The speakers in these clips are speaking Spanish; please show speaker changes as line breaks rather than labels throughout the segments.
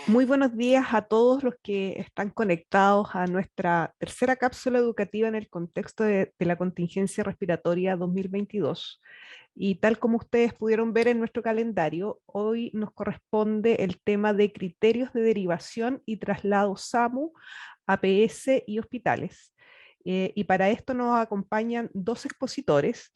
Muy buenos días a todos los que están conectados a nuestra tercera cápsula educativa en el contexto de la contingencia respiratoria 2022. Y tal como ustedes pudieron ver en nuestro calendario, hoy nos corresponde el tema de criterios de derivación y traslado SAMU, APS y hospitales. Y para esto nos acompañan dos expositores,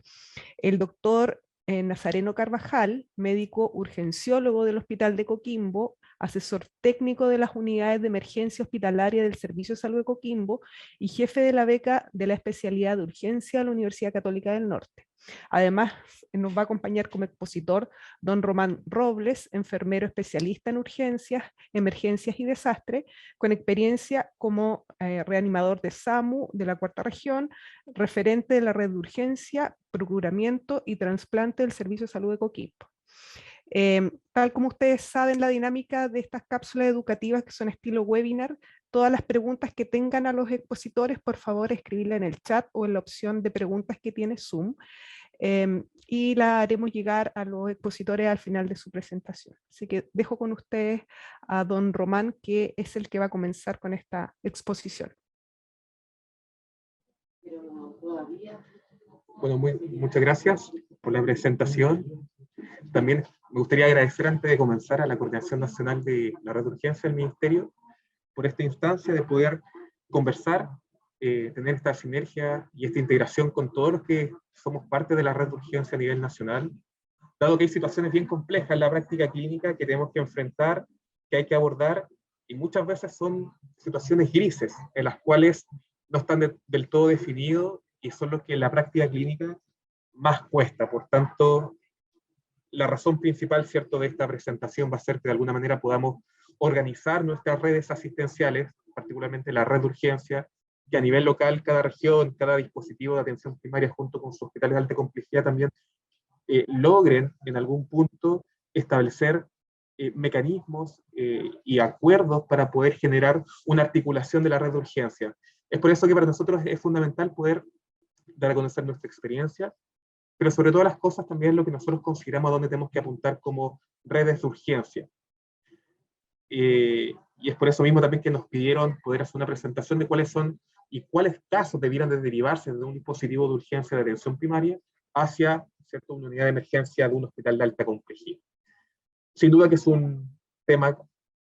el doctor Nazareno Carvajal, médico urgenciólogo del Hospital de Coquimbo, asesor técnico de las unidades de emergencia hospitalaria del Servicio de Salud de Coquimbo y jefe de la beca de la especialidad de urgencia de la Universidad Católica del Norte. Además, nos va a acompañar como expositor don Román Robles, enfermero especialista en urgencias, emergencias y desastres, con experiencia como reanimador de SAMU de la cuarta región, referente de la red de urgencia, procuramiento y trasplante del Servicio de Salud de Coquimbo. Tal como ustedes saben, la dinámica de estas cápsulas educativas que son estilo webinar, todas las preguntas que tengan a los expositores, por favor escribirla en el chat o en la opción de preguntas que tiene Zoom, y la haremos llegar a los expositores al final de su presentación. Así que dejo con ustedes a don Román, que es el que va a comenzar con esta exposición.
Bueno, muchas gracias por la presentación. También me gustaría agradecer antes de comenzar a la Coordinación Nacional de la Red de Urgencia del Ministerio por esta instancia de poder conversar, tener esta sinergia y esta integración con todos los que somos parte de la red de urgencia a nivel nacional, dado que hay situaciones bien complejas en la práctica clínica que tenemos que enfrentar, que hay que abordar, y muchas veces son situaciones grises, en las cuales no están del todo definidos y son los que en la práctica clínica más cuesta. Por tanto, la razón principal, ¿cierto?, de esta presentación va a ser que de alguna manera podamos organizar nuestras redes asistenciales, particularmente la red de urgencia, que a nivel local, cada región, cada dispositivo de atención primaria junto con sus hospitales de alta complejidad también logren en algún punto establecer mecanismos y acuerdos para poder generar una articulación de la red de urgencia. Es por eso que para nosotros es fundamental poder dar a conocer nuestra experiencia, pero sobre todas las cosas también lo que nosotros consideramos a dónde tenemos que apuntar como redes de urgencia. Y es por eso mismo también que nos pidieron poder hacer una presentación de cuáles son y cuáles casos debieran de derivarse de un dispositivo de urgencia de atención primaria hacia, ¿cierto?, una unidad de emergencia de un hospital de alta complejidad. Sin duda que es un tema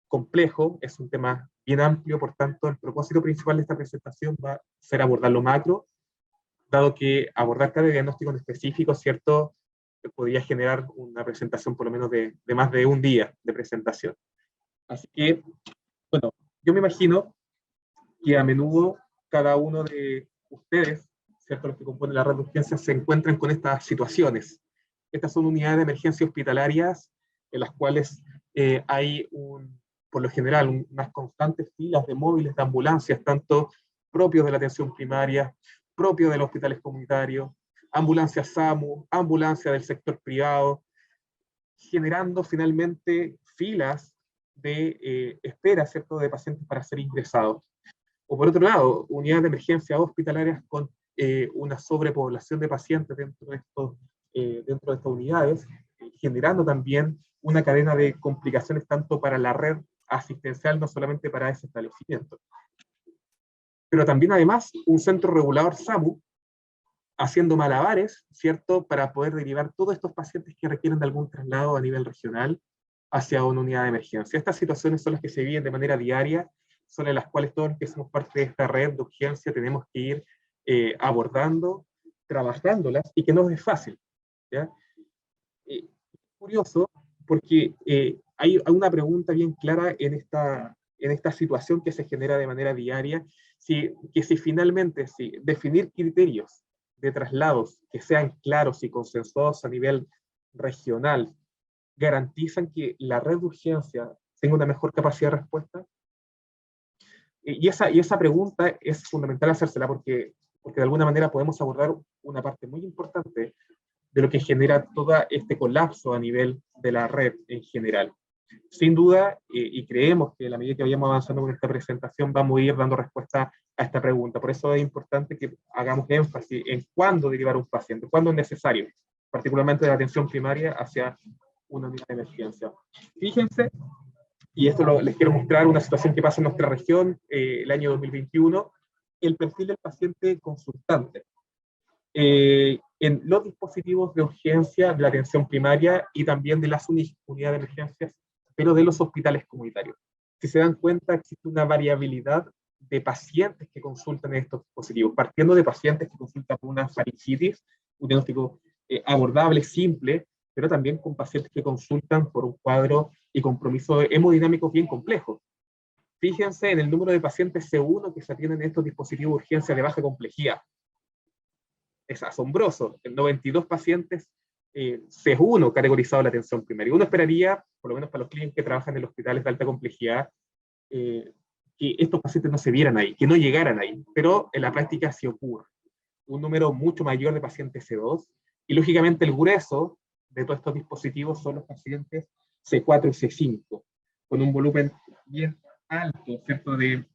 complejo, es un tema bien amplio, por tanto el propósito principal de esta presentación va a ser abordar lo macro, dado que abordar cada diagnóstico en específico, ¿cierto?, podría generar una presentación por lo menos de más de un día de presentación. Así que, bueno, yo me imagino que a menudo cada uno de ustedes, ¿cierto?, los que componen la red de urgencias, se encuentran con estas situaciones. Estas son unidades de emergencia hospitalarias en las cuales hay, por lo general, unas constantes filas de móviles de ambulancias, tanto propios de la atención primaria, propios de los hospitales comunitarios, ambulancias SAMU, ambulancias del sector privado, generando finalmente filas de espera, ¿cierto?, de pacientes para ser ingresados. O por otro lado, unidades de emergencia hospitalarias con una sobrepoblación de pacientes dentro de estas unidades, generando también una cadena de complicaciones tanto para la red asistencial, no solamente para ese establecimiento. Pero también además un centro regulador SAMU haciendo malabares, ¿cierto?, para poder derivar todos estos pacientes que requieren de algún traslado a nivel regional hacia una unidad de emergencia. Estas situaciones son las que se viven de manera diaria, son en las cuales todos los que somos parte de esta red de urgencia tenemos que ir abordando, trabajándolas, y que no es fácil, ¿ya? Es curioso porque hay una pregunta bien clara en esta situación que se genera de manera diaria, que si finalmente definir criterios de traslados que sean claros y consensuados a nivel regional garantizan que la red de urgencia tenga una mejor capacidad de respuesta. Y esa pregunta es fundamental hacérsela porque de alguna manera podemos abordar una parte muy importante de lo que genera todo este colapso a nivel de la red en general. Sin duda, y creemos que a la medida que vayamos avanzando con esta presentación vamos a ir dando respuesta a esta pregunta. Por eso es importante que hagamos énfasis en cuándo derivar un paciente, cuándo es necesario, particularmente de la atención primaria hacia una unidad de emergencia. Fíjense y esto les quiero mostrar una situación que pasa en nuestra región el año 2021, el perfil del paciente consultante en los dispositivos de urgencia de la atención primaria y también de las unidades de emergencias, pero de los hospitales comunitarios. Si se dan cuenta, existe una variabilidad de pacientes que consultan estos dispositivos, partiendo de pacientes que consultan por una faringitis, un diagnóstico abordable, simple, pero también con pacientes que consultan por un cuadro y compromiso hemodinámico bien complejo. Fíjense en el número de pacientes C1 que se atienden en estos dispositivos de urgencia de baja complejidad. Es asombroso, en 92 pacientes C1 categorizado en la atención primaria. Uno esperaría, por lo menos para los clínicos que trabajan en los hospitales de alta complejidad, que estos pacientes no se vieran ahí, que no llegaran ahí, pero en la práctica sí ocurre. Un número mucho mayor de pacientes C2, y lógicamente el grueso de todos estos dispositivos son los pacientes C4 y C5, con un volumen bien alto, ¿cierto?, de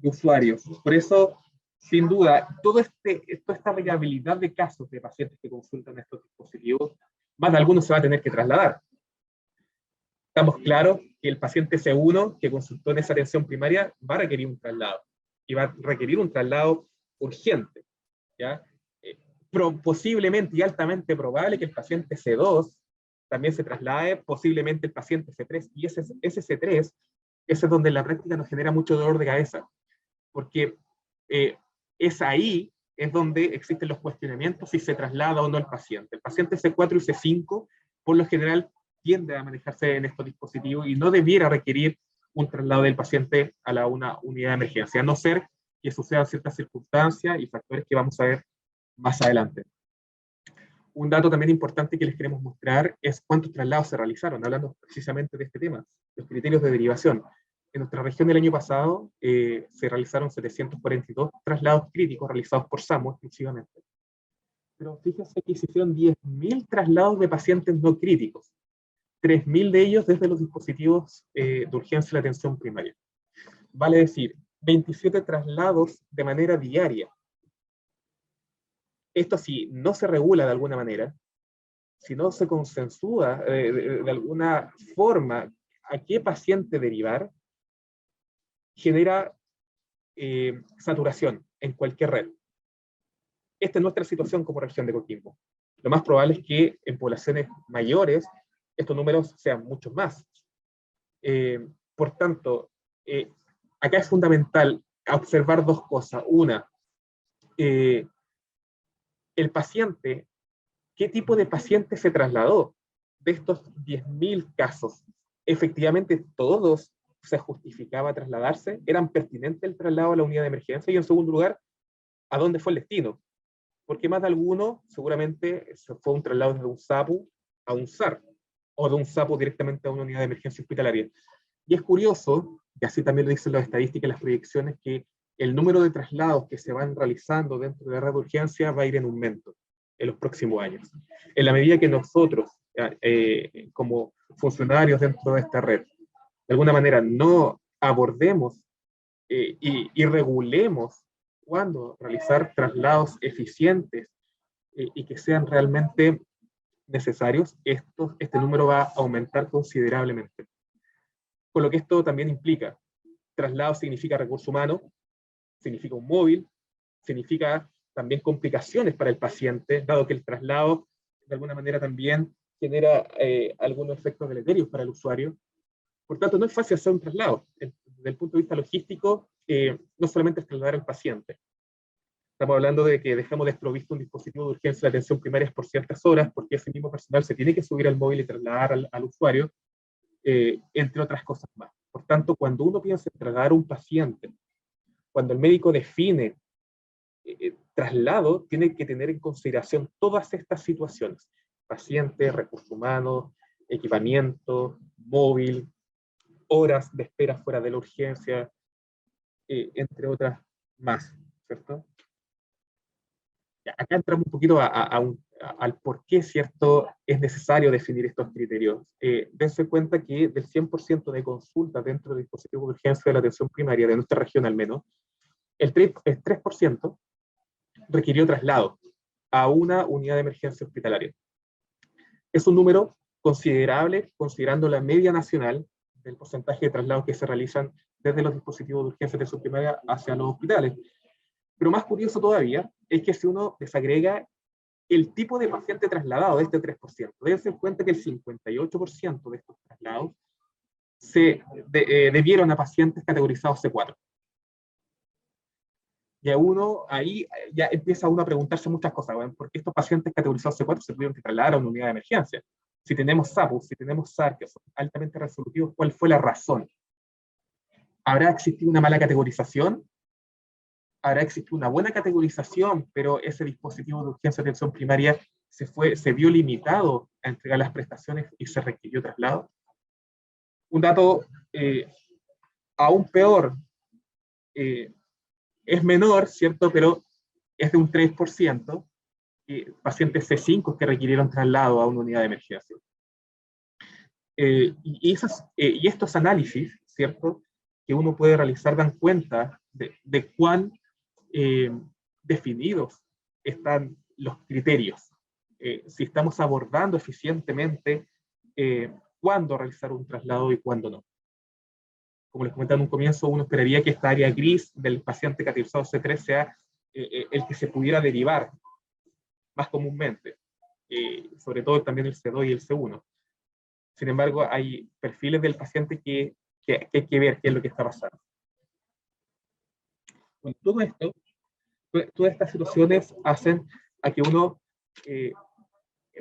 usuarios. Por eso, sin duda, toda esta variabilidad de casos de pacientes que consultan estos dispositivos, más de algunos se va a tener que trasladar. Estamos claros que el paciente C1 que consultó en esa atención primaria va a requerir un traslado, y va a requerir un traslado urgente, ¿ya? Posiblemente y altamente probable que el paciente C2 también se traslade, posiblemente el paciente C3, y ese C3, ese es donde en la práctica nos genera mucho dolor de cabeza, porque es ahí es donde existen los cuestionamientos si se traslada o no el paciente. El paciente C4 y C5, por lo general, tiende a manejarse en estos dispositivos y no debiera requerir un traslado del paciente a una unidad de emergencia, a no ser que sucedan ciertas circunstancias y factores que vamos a ver más adelante. Un dato también importante que les queremos mostrar es cuántos traslados se realizaron, hablando precisamente de este tema, los criterios de derivación. En nuestra región del año pasado se realizaron 742 traslados críticos realizados por SAMU exclusivamente. Pero fíjense que se hicieron 10.000 traslados de pacientes no críticos, 3.000 de ellos desde los dispositivos de urgencia y la atención primaria. Vale decir, 27 traslados de manera diaria. Esto si no se regula de alguna manera, si no se consensúa de alguna forma a qué paciente derivar, genera saturación en cualquier red. Esta es nuestra situación como región de Coquimbo. Lo más probable es que en poblaciones mayores estos números sean muchos más. Por tanto, acá es fundamental observar dos cosas. Una, el paciente, ¿qué tipo de paciente se trasladó? De estos 10.000 casos, efectivamente todos se justificaba trasladarse, eran pertinentes el traslado a la unidad de emergencia, y en segundo lugar, ¿a dónde fue el destino? Porque más de alguno seguramente se fue un traslado desde un SAPU a un SAR, o de un SAPU directamente a una unidad de emergencia hospitalaria. Y es curioso, y así también lo dicen las estadísticas y las proyecciones, que el número de traslados que se van realizando dentro de la red de urgencia va a ir en aumento en los próximos años. En la medida que nosotros, como funcionarios dentro de esta red, de alguna manera no abordemos y regulemos cuándo realizar traslados eficientes y que sean realmente necesarios, este número va a aumentar considerablemente. Con lo que esto también implica, traslado significa recurso humano, significa un móvil, significa también complicaciones para el paciente, dado que el traslado de alguna manera también genera algunos efectos deleterios para el usuario. Por tanto, no es fácil hacer un traslado. Desde el punto de vista logístico, no solamente es trasladar al paciente. Estamos hablando de que dejamos desprovisto un dispositivo de urgencia de atención primaria por ciertas horas, porque ese mismo personal se tiene que subir al móvil y trasladar al usuario, entre otras cosas más. Por tanto, cuando uno piensa en trasladar a un paciente, cuando el médico define traslado, tiene que tener en consideración todas estas situaciones: paciente, recursos humanos, equipamiento, móvil, horas de espera fuera de la urgencia, entre otras más, ¿cierto? Acá entramos un poquito al por qué, ¿cierto?, es necesario definir estos criterios. Dense cuenta que del 100% de consultas dentro del dispositivo de urgencia de la atención primaria, de nuestra región al menos, el 3% requirió traslado a una unidad de emergencia hospitalaria. Es un número considerable considerando la media nacional del porcentaje de traslados que se realizan desde los dispositivos de urgencia de atención primaria hacia los hospitales. Pero más curioso todavía es que si uno desagrega el tipo de paciente trasladado de este 3%, dense en cuenta que el 58% de estos traslados debieron a pacientes categorizados C4. Y a uno, ahí ya empieza uno a preguntarse muchas cosas, ¿bueno? ¿Por qué estos pacientes categorizados C4 se tuvieron que trasladar a una unidad de emergencia? Si tenemos SAPU, si tenemos SAR, que son altamente resolutivos, ¿cuál fue la razón? ¿Habrá existido una mala categorización? ¿Habrá existido una buena categorización, pero ese dispositivo de urgencia de atención primaria se vio limitado a entregar las prestaciones y se requirió traslado? Un dato aún peor, es menor, ¿cierto? Pero es de un 3%, pacientes C5 que requirieron traslado a una unidad de emergencia. Y estos análisis, ¿cierto?, que uno puede realizar dan cuenta de cuán definidos están los criterios. Si estamos abordando eficientemente cuándo realizar un traslado y cuándo no. Como les comentaba en un comienzo, uno esperaría que esta área gris del paciente categorizado C3 sea el que se pudiera derivar más comúnmente, sobre todo también el C2 y el C1. Sin embargo, hay perfiles del paciente que hay que ver qué es lo que está pasando. Con todo esto, todas estas situaciones hacen a que uno,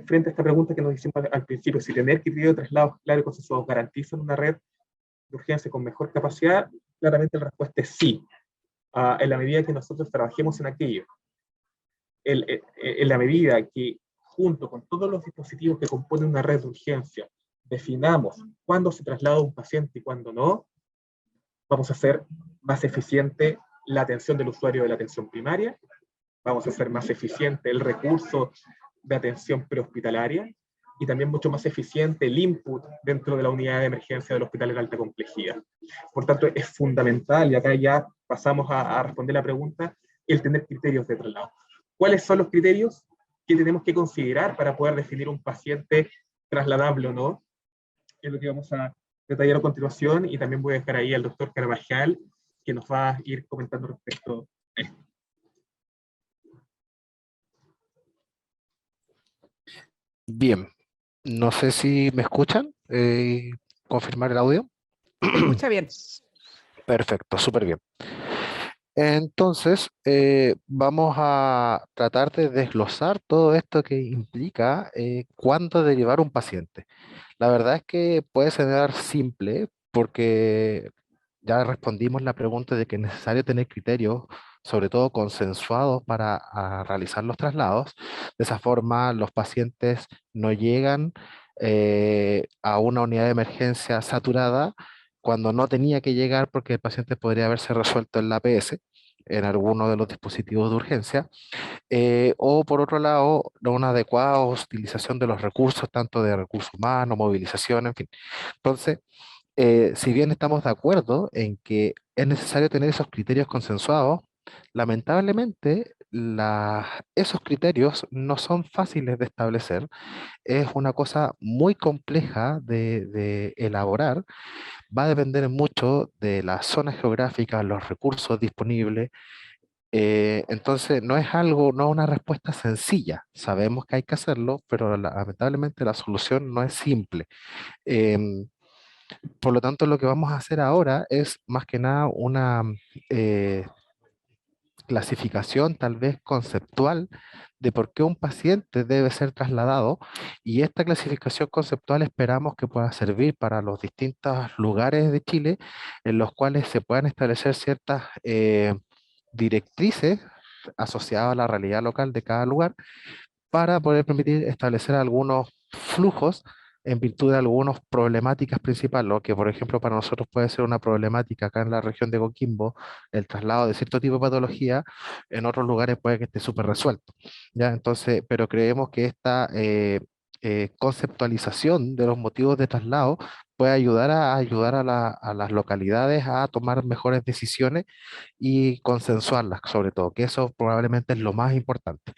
frente a esta pregunta que nos hicimos al principio, si tener criterio de traslados claros y consensuados garantizan una red de urgencia con mejor capacidad, claramente la respuesta es sí, en la medida que nosotros trabajemos en aquello. En la medida que, junto con todos los dispositivos que componen una red de urgencia, definamos cuándo se traslada un paciente y cuándo no, vamos a hacer más eficiente la atención del usuario de la atención primaria, vamos a hacer más eficiente el recurso de atención prehospitalaria y también mucho más eficiente el input dentro de la unidad de emergencia del hospital de alta complejidad. Por tanto, es fundamental, y acá ya pasamos a responder la pregunta, el tener criterios de traslado. ¿Cuáles son los criterios que tenemos que considerar para poder definir un paciente trasladable o no? Es lo que vamos a detallar a continuación, y también voy a dejar ahí al doctor Carvajal, que nos va a ir comentando respecto a esto.
Bien, no sé si me escuchan. ¿Confirmar el audio?
Se escucha bien.
Perfecto, súper bien. Entonces, vamos a tratar de desglosar todo esto que implica cuándo derivar un paciente. La verdad es que puede sonar simple porque ya respondimos la pregunta de que es necesario tener criterios, sobre todo consensuados para realizar los traslados. De esa forma, los pacientes no llegan a una unidad de emergencia saturada cuando no tenía que llegar, porque el paciente podría haberse resuelto en la APS, en alguno de los dispositivos de urgencia, o por otro lado, no una adecuada utilización de los recursos, tanto de recursos humanos, movilización, en fin. Entonces, si bien estamos de acuerdo en que es necesario tener esos criterios consensuados, lamentablemente esos criterios no son fáciles de establecer. Es una cosa muy compleja de elaborar. Va a depender mucho de las zonas geográficas, los recursos disponibles. Entonces, no es algo, no es una respuesta sencilla. Sabemos que hay que hacerlo, pero lamentablemente la solución no es simple. Em, por lo tanto, lo que vamos a hacer ahora es más que nada una eh, clasificación tal vez conceptual de por qué un paciente debe ser trasladado, y esta clasificación conceptual esperamos que pueda servir para los distintos lugares de Chile en los cuales se puedan establecer ciertas directrices asociadas a la realidad local de cada lugar para poder permitir establecer algunos flujos en virtud de algunas problemáticas principales, lo que por ejemplo para nosotros puede ser una problemática acá en la región de Coquimbo, el traslado de cierto tipo de patología, en otros lugares puede que esté súper resuelto, ¿ya? Entonces, pero creemos que esta conceptualización de los motivos de traslado puede ayudar a las localidades a tomar mejores decisiones y consensuarlas, sobre todo, que eso probablemente es lo más importante.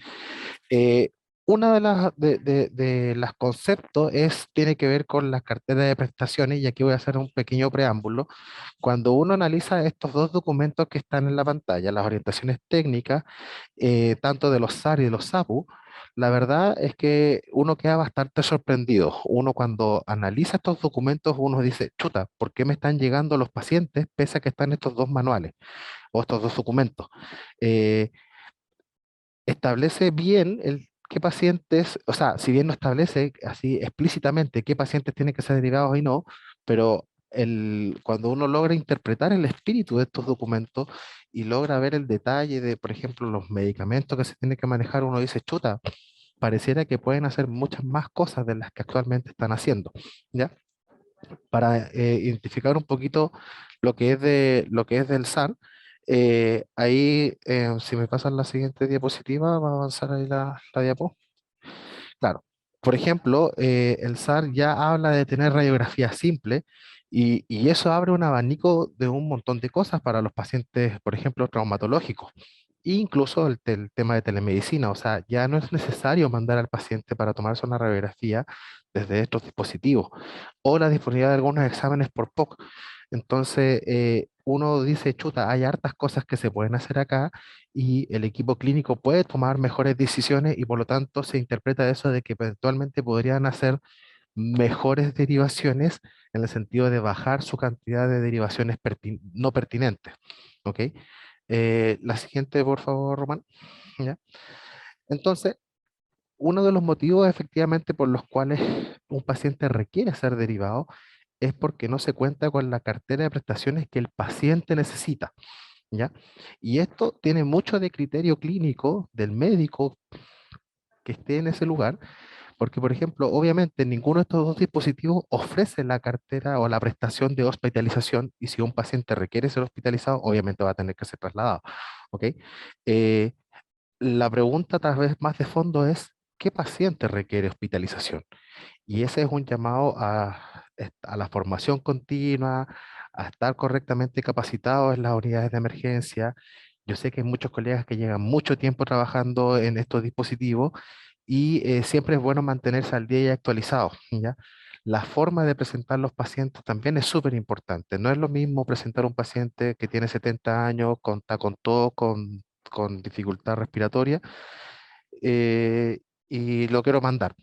Una de las conceptos tiene que ver con las carteras de prestaciones, y aquí voy a hacer un pequeño preámbulo. Cuando uno analiza estos dos documentos que están en la pantalla, las orientaciones técnicas, tanto de los SAR y de los SAPU, la verdad es que uno queda bastante sorprendido. Uno cuando analiza estos documentos, uno dice, chuta, ¿por qué me están llegando los pacientes pese a que están estos dos manuales o estos dos documentos? Eh, Establece bien qué pacientes, o sea, si bien no establece así explícitamente qué pacientes tienen que ser derivados y no, pero cuando uno logra interpretar el espíritu de estos documentos y logra ver el detalle de, por ejemplo, los medicamentos que se tienen que manejar, uno dice, chuta, pareciera que pueden hacer muchas más cosas de las que actualmente están haciendo, ¿ya? Para identificar un poquito lo que es del SAR. Ahí, si me pasan la siguiente diapositiva, va a avanzar ahí la diapo. Claro, por ejemplo, el SAR ya habla de tener radiografía simple, y eso abre un abanico de un montón de cosas para los pacientes, por ejemplo, traumatológicos. E incluso el tema de telemedicina, o sea, ya no es necesario mandar al paciente para tomarse una radiografía desde estos dispositivos, o la disponibilidad de algunos exámenes por POC. Entonces, uno dice, chuta, hay hartas cosas que se pueden hacer acá, y el equipo clínico puede tomar mejores decisiones, y por lo tanto se interpreta eso de que eventualmente podrían hacer mejores derivaciones en el sentido de bajar su cantidad de derivaciones no pertinentes. ¿Ok? La siguiente, por favor, Román. ¿Ya? Entonces, uno de los motivos efectivamente por los cuales un paciente requiere ser derivado es porque no se cuenta con la cartera de prestaciones que el paciente necesita, ¿ya? Y esto tiene mucho de criterio clínico del médico que esté en ese lugar, porque, por ejemplo, obviamente ninguno de estos dos dispositivos ofrece la cartera o la prestación de hospitalización, y si un paciente requiere ser hospitalizado, obviamente va a tener que ser trasladado, ¿ok? Eh, la pregunta tal vez más de fondo es, ¿qué paciente requiere hospitalización? Y ese es un llamado a la formación continua, a estar correctamente capacitados en las unidades de emergencia. Yo sé que hay muchos colegas que llevan mucho tiempo trabajando en estos dispositivos, y siempre es bueno mantenerse al día y actualizado, ¿ya? La forma de presentar los pacientes también es súper importante. No es lo mismo presentar un paciente que tiene 70 años, está con tos, con dificultad respiratoria, eh, y lo quiero mandar.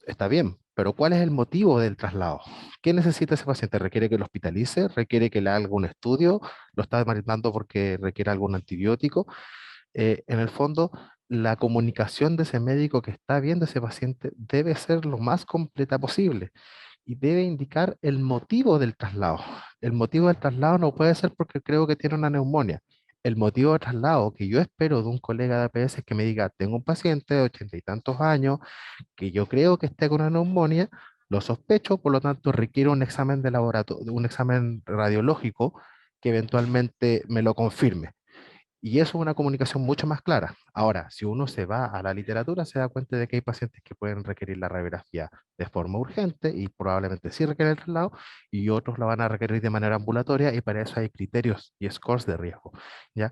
Está bien, pero ¿cuál es el motivo del traslado? ¿Qué necesita ese paciente? ¿Requiere que lo hospitalice? ¿Requiere que le haga algún estudio? ¿Lo está mandando porque requiere algún antibiótico? En el fondo, la comunicación de ese médico que está viendo a ese paciente debe ser lo más completa posible, y debe indicar el motivo del traslado. El motivo del traslado no puede ser porque creo que tiene una neumonía. El motivo del traslado que yo espero de un colega de APS es que me diga, tengo un paciente de 80 y tantos años que yo creo que esté con una neumonía, lo sospecho, por lo tanto requiere un examen de laboratorio, un examen radiológico que eventualmente me lo confirme. Y eso es una comunicación mucho más clara. Ahora, si uno se va a la literatura, se da cuenta de que hay pacientes que pueden requerir la radiografía de forma urgente y probablemente sí requieren el traslado, y otros la van a requerir de manera ambulatoria, y para eso hay criterios y scores de riesgo, ¿ya?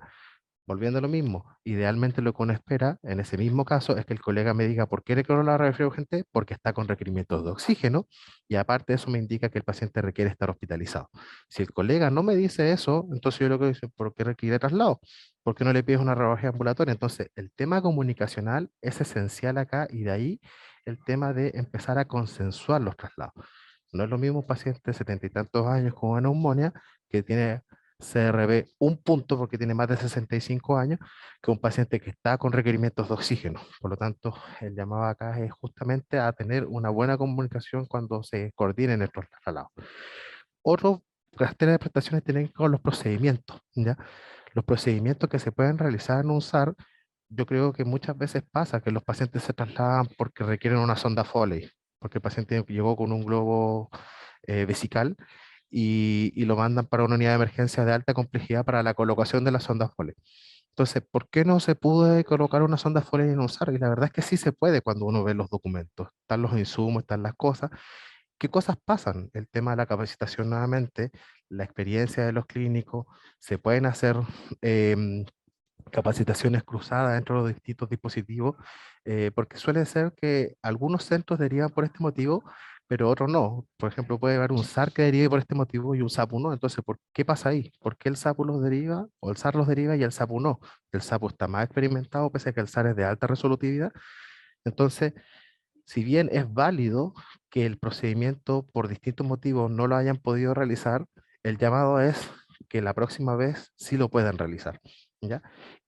Volviendo a lo mismo, idealmente lo que uno espera en ese mismo caso es que el colega me diga por qué requiere la radiografía urgente, porque está con requerimientos de oxígeno, y aparte de eso me indica que el paciente requiere estar hospitalizado. Si el colega no me dice eso, entonces yo lo que dice, ¿por qué requiere traslado? ¿Por qué no le pides una radiografía ambulatoria? Entonces, el tema comunicacional es esencial acá, y de ahí el tema de empezar a consensuar los traslados. No es lo mismo un paciente de 70 y tantos años con una neumonía que tiene CRB un punto porque tiene más de 65 años, que un paciente que está con requerimientos de oxígeno. Por lo tanto, el llamado acá es justamente a tener una buena comunicación cuando se coordinen estos traslados. Otro cartera de prestaciones tienen que ver con los procedimientos, ¿ya? Los procedimientos que se pueden realizar en un SAR, yo creo que muchas veces pasa que los pacientes se trasladan porque requieren una sonda Foley, porque el paciente llegó con un globo vesical, y lo mandan para una unidad de emergencia de alta complejidad para la colocación de la sonda Foley. Entonces, ¿por qué no se pudo colocar una sonda Foley en un SAR? Y la verdad es que sí se puede cuando uno ve los documentos. Están los insumos, están las cosas. ¿Qué cosas pasan? El tema de la capacitación nuevamente, la experiencia de los clínicos, se pueden hacer em, capacitaciones cruzadas dentro de los distintos dispositivos, porque suele ser que algunos centros derivan por este motivo, pero otros no. Por ejemplo, puede haber un SAR que derive por este motivo y un SAPU no. Entonces, ¿por qué pasa ahí? ¿Por qué el SAPU los deriva o el SAR los deriva y el SAPU no? El SAPU está más experimentado, pese a que el SAR es de alta resolutividad. Entonces, si bien es válido que el procedimiento por distintos motivos no lo hayan podido realizar, el llamado es que la próxima vez sí lo puedan realizar, ¿ya?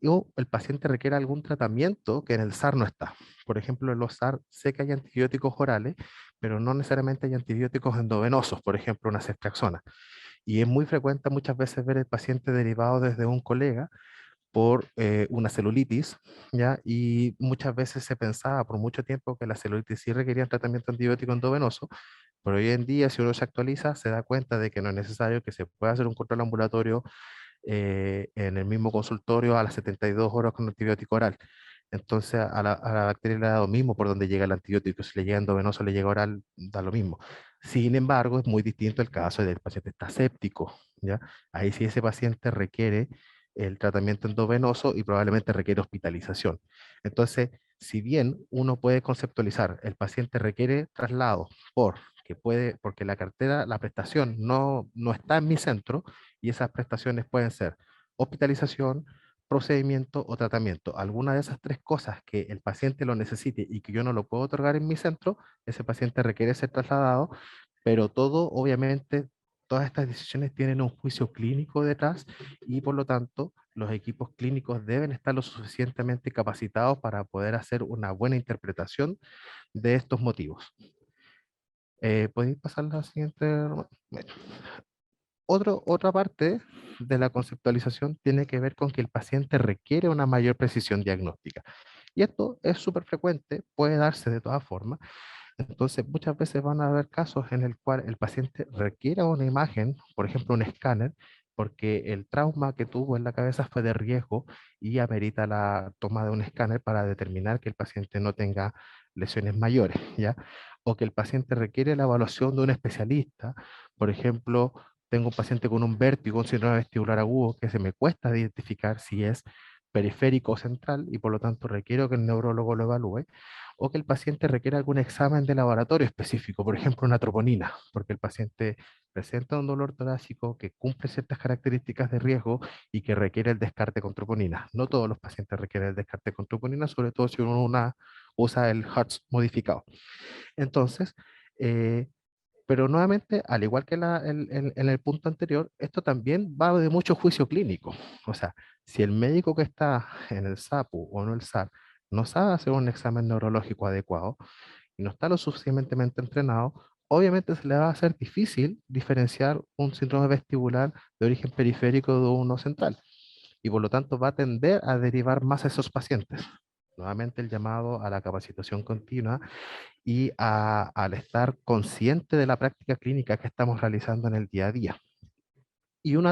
O el paciente requiere algún tratamiento que en el SAR no está. Por ejemplo, en los SAR sé que hay antibióticos orales, pero no necesariamente hay antibióticos endovenosos, por ejemplo, una ceftriaxona. Y es muy frecuente muchas veces ver el paciente derivado desde un colega por una celulitis, ¿ya? Y muchas veces se pensaba por mucho tiempo que la celulitis sí requería un tratamiento antibiótico endovenoso, pero hoy en día, si uno se actualiza, se da cuenta de que no es necesario, que se puede hacer un control ambulatorio en el mismo consultorio a las 72 horas con antibiótico oral. Entonces, a la bacteria le da lo mismo por donde llega el antibiótico, si le llega endovenoso, le llega oral, da lo mismo. Sin embargo, es muy distinto el caso del paciente está séptico, ¿ya? Ahí sí ese paciente requiere el tratamiento endovenoso y probablemente requiere hospitalización. Entonces, si bien uno puede conceptualizar, el paciente requiere traslado porque la cartera, la prestación no está en mi centro, y esas prestaciones pueden ser hospitalización, procedimiento o tratamiento. Alguna de esas tres cosas que el paciente lo necesite y que yo no lo puedo otorgar en mi centro, ese paciente requiere ser trasladado, pero todo, obviamente, todas estas decisiones tienen un juicio clínico detrás y por lo tanto los equipos clínicos deben estar lo suficientemente capacitados para poder hacer una buena interpretación de estos motivos. ¿Podéis pasar la siguiente? Bueno, otra parte de la conceptualización tiene que ver con que el paciente requiere una mayor precisión diagnóstica. Y esto es súper frecuente, puede darse de todas formas. Entonces, muchas veces van a haber casos en el cual el paciente requiera una imagen, por ejemplo, un escáner, porque el trauma que tuvo en la cabeza fue de riesgo y amerita la toma de un escáner para determinar que el paciente no tenga lesiones mayores, ¿ya? O que el paciente requiere la evaluación de un especialista. Por ejemplo, tengo un paciente con un vértigo, un síndrome vestibular agudo, que se me cuesta identificar si es periférico o central y por lo tanto requiero que el neurólogo lo evalúe, o que el paciente requiera algún examen de laboratorio específico, por ejemplo una troponina, porque el paciente presenta un dolor torácico que cumple ciertas características de riesgo y que requiere el descarte con troponina. No todos los pacientes requieren el descarte con troponina, sobre todo si uno usa el HERTZ modificado. Entonces, eh, pero nuevamente, al igual que en el punto anterior, esto también va de mucho juicio clínico. O sea, si el médico que está en el SAPU o en el SAR no sabe hacer un examen neurológico adecuado y no está lo suficientemente entrenado, obviamente se le va a hacer difícil diferenciar un síndrome vestibular de origen periférico de uno central. Y por lo tanto va a tender a derivar más a esos pacientes. Nuevamente el llamado a la capacitación continua y al estar consciente de la práctica clínica que estamos realizando en el día a día. Y un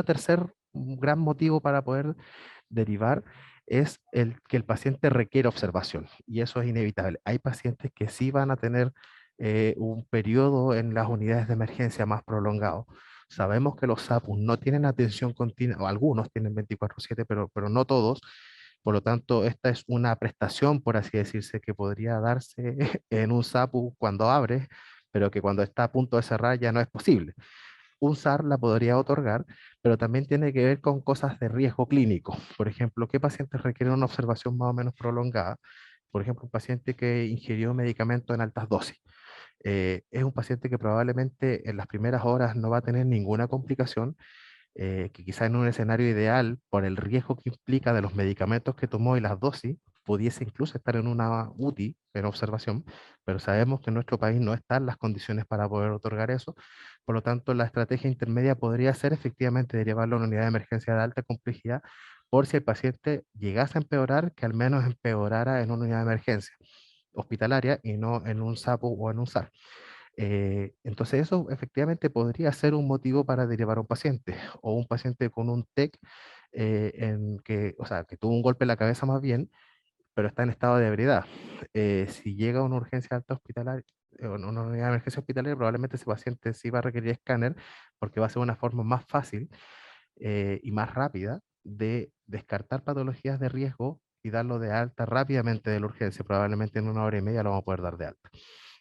gran motivo para poder derivar es el que el paciente requiere observación, y eso es inevitable. Hay pacientes que sí van a tener un periodo en las unidades de emergencia más prolongado. Sabemos que los SAPUS no tienen atención continua, o algunos tienen 24/7, pero no todos. Por lo tanto, esta es una prestación, por así decirse, que podría darse en un SAPU cuando abre, pero que cuando está a punto de cerrar ya no es posible. Un SAR la podría otorgar, pero también tiene que ver con cosas de riesgo clínico. Por ejemplo, ¿qué pacientes requieren una observación más o menos prolongada? Por ejemplo, un paciente que ingirió medicamento en altas dosis. Es un paciente que probablemente en las primeras horas no va a tener ninguna complicación, que quizá en un escenario ideal, por el riesgo que implica de los medicamentos que tomó y las dosis, pudiese incluso estar en una UTI, en observación, pero sabemos que en nuestro país no están las condiciones para poder otorgar eso. Por lo tanto, la estrategia intermedia podría ser efectivamente derivarlo a una unidad de emergencia de alta complejidad, por si el paciente llegase a empeorar, que al menos empeorara en una unidad de emergencia hospitalaria y no en un SAPO o en un SAR. Entonces eso efectivamente podría ser un motivo para derivar a un paciente o un paciente con un TEC o sea, que tuvo un golpe en la cabeza más bien, pero está en estado de ebriedad. Si llega a una urgencia alta hospitalaria, o una unidad de emergencia hospitalaria, probablemente ese paciente sí va a requerir escáner porque va a ser una forma más fácil y más rápida de descartar patologías de riesgo y darlo de alta rápidamente de la urgencia. Probablemente en 1 hora y media lo vamos a poder dar de alta,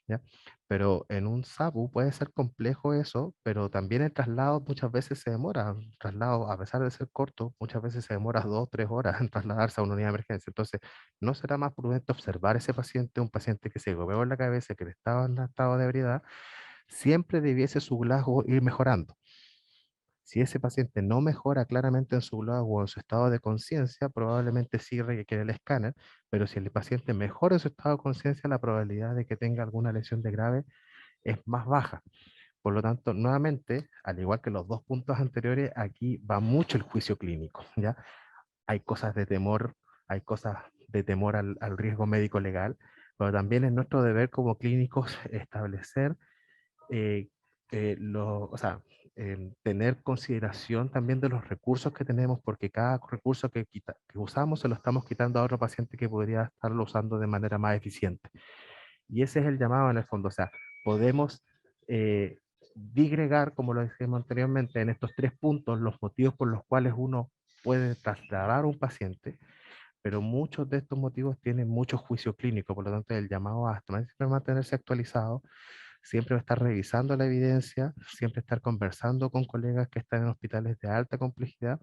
¿ya? Pero en un SAPU puede ser complejo eso, pero también el traslado muchas veces se demora. El traslado, a pesar de ser corto, muchas veces se demora 2 o 3 horas en trasladarse a una unidad de emergencia. Entonces, ¿no será más prudente observar ese paciente, un paciente que se golpeó en la cabeza, que estaba en estado de ebriedad? Siempre debiese su Glasgow ir mejorando. Si ese paciente no mejora claramente en su Glasgow o en su estado de conciencia, probablemente sí requiere el escáner, pero si el paciente mejora en su estado de conciencia, la probabilidad de que tenga alguna lesión de grave es más baja. Por lo tanto, nuevamente, al igual que los dos puntos anteriores, aquí va mucho el juicio clínico, ¿ya? Hay cosas de temor, hay cosas de temor al riesgo médico legal, pero también es nuestro deber como clínicos establecer eh, o sea, tener consideración también de los recursos que tenemos, porque cada recurso que usamos se lo estamos quitando a otro paciente que podría estarlo usando de manera más eficiente. Y ese es el llamado en el fondo, o sea, podemos digregar, como lo decíamos anteriormente, en estos 3 puntos, los motivos por los cuales uno puede trasladar a un paciente, pero muchos de estos motivos tienen mucho juicio clínico, por lo tanto el llamado a siempre mantenerse actualizado, siempre estar revisando la evidencia, siempre estar conversando con colegas que están en hospitales de alta complejidad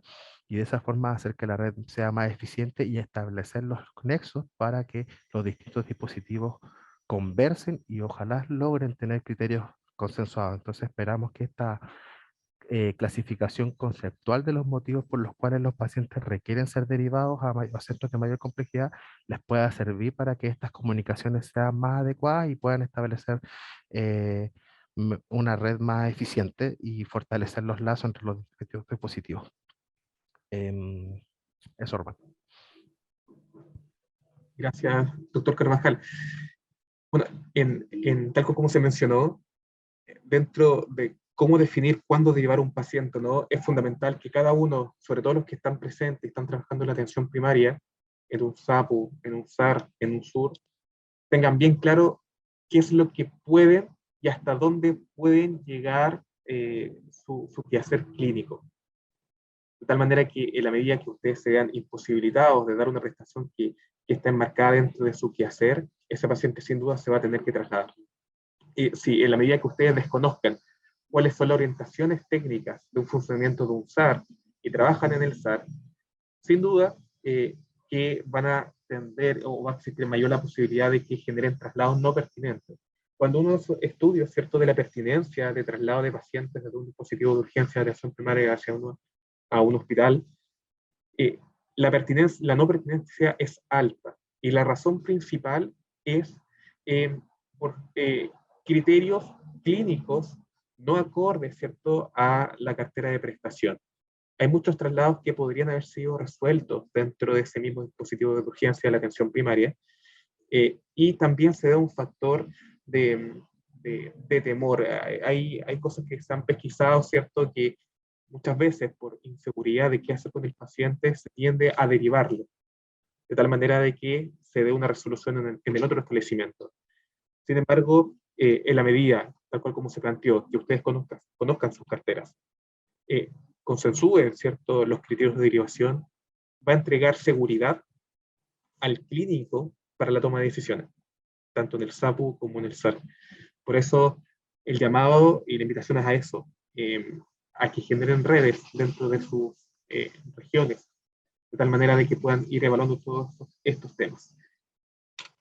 y de esa forma hacer que la red sea más eficiente y establecer los nexos para que los distintos dispositivos conversen y ojalá logren tener criterios consensuados. Entonces esperamos que esta clasificación conceptual de los motivos por los cuales los pacientes requieren ser derivados a centros de mayor complejidad les pueda servir para que estas comunicaciones sean más adecuadas y puedan establecer eh, una red más eficiente y fortalecer los lazos entre los distintos dispositivos. Eso, Orban.
Gracias, doctor Carvajal. Bueno, tal como se mencionó, dentro de cómo definir cuándo derivar un paciente, ¿no? Es fundamental que cada uno, sobre todo los que están presentes y están trabajando en la atención primaria, en un SAPU, en un SAR, en un SUR, tengan bien claro qué es lo que pueden y hasta dónde pueden llegar su quehacer clínico. De tal manera que en la medida que ustedes se vean imposibilitados de dar una prestación que está enmarcada dentro de su quehacer, ese paciente sin duda se va a tener que trasladar. Y si en la medida que ustedes desconozcan cuáles son las orientaciones técnicas de un funcionamiento de un SAR y trabajan en el SAR, sin duda que van a tender o va a existir mayor la posibilidad de que generen traslados no pertinentes. Cuando uno estudia, ¿cierto?, de la pertinencia de traslado de pacientes desde un dispositivo de urgencia de atención primaria a un hospital, la no pertinencia es alta y la razón principal es por criterios clínicos no acordes, ¿cierto?, a la cartera de prestación. Hay muchos traslados que podrían haber sido resueltos dentro de ese mismo dispositivo de urgencia de la atención primaria, y también se da un factor de temor. Hay cosas que se han pesquisado, ¿cierto?, que muchas veces por inseguridad de qué hacer con el paciente se tiende a derivarlo, de tal manera de que se dé una resolución en el otro establecimiento. Sin embargo, en la medida, tal cual como se planteó, que ustedes conozcan sus carteras, consensúen, ¿cierto?, los criterios de derivación, va a entregar seguridad al clínico para la toma de decisiones, tanto en el SAPU como en el SAR. Por eso, el llamado y la invitación es a eso, a que generen redes dentro de sus regiones, de tal manera de que puedan ir evaluando todos estos temas.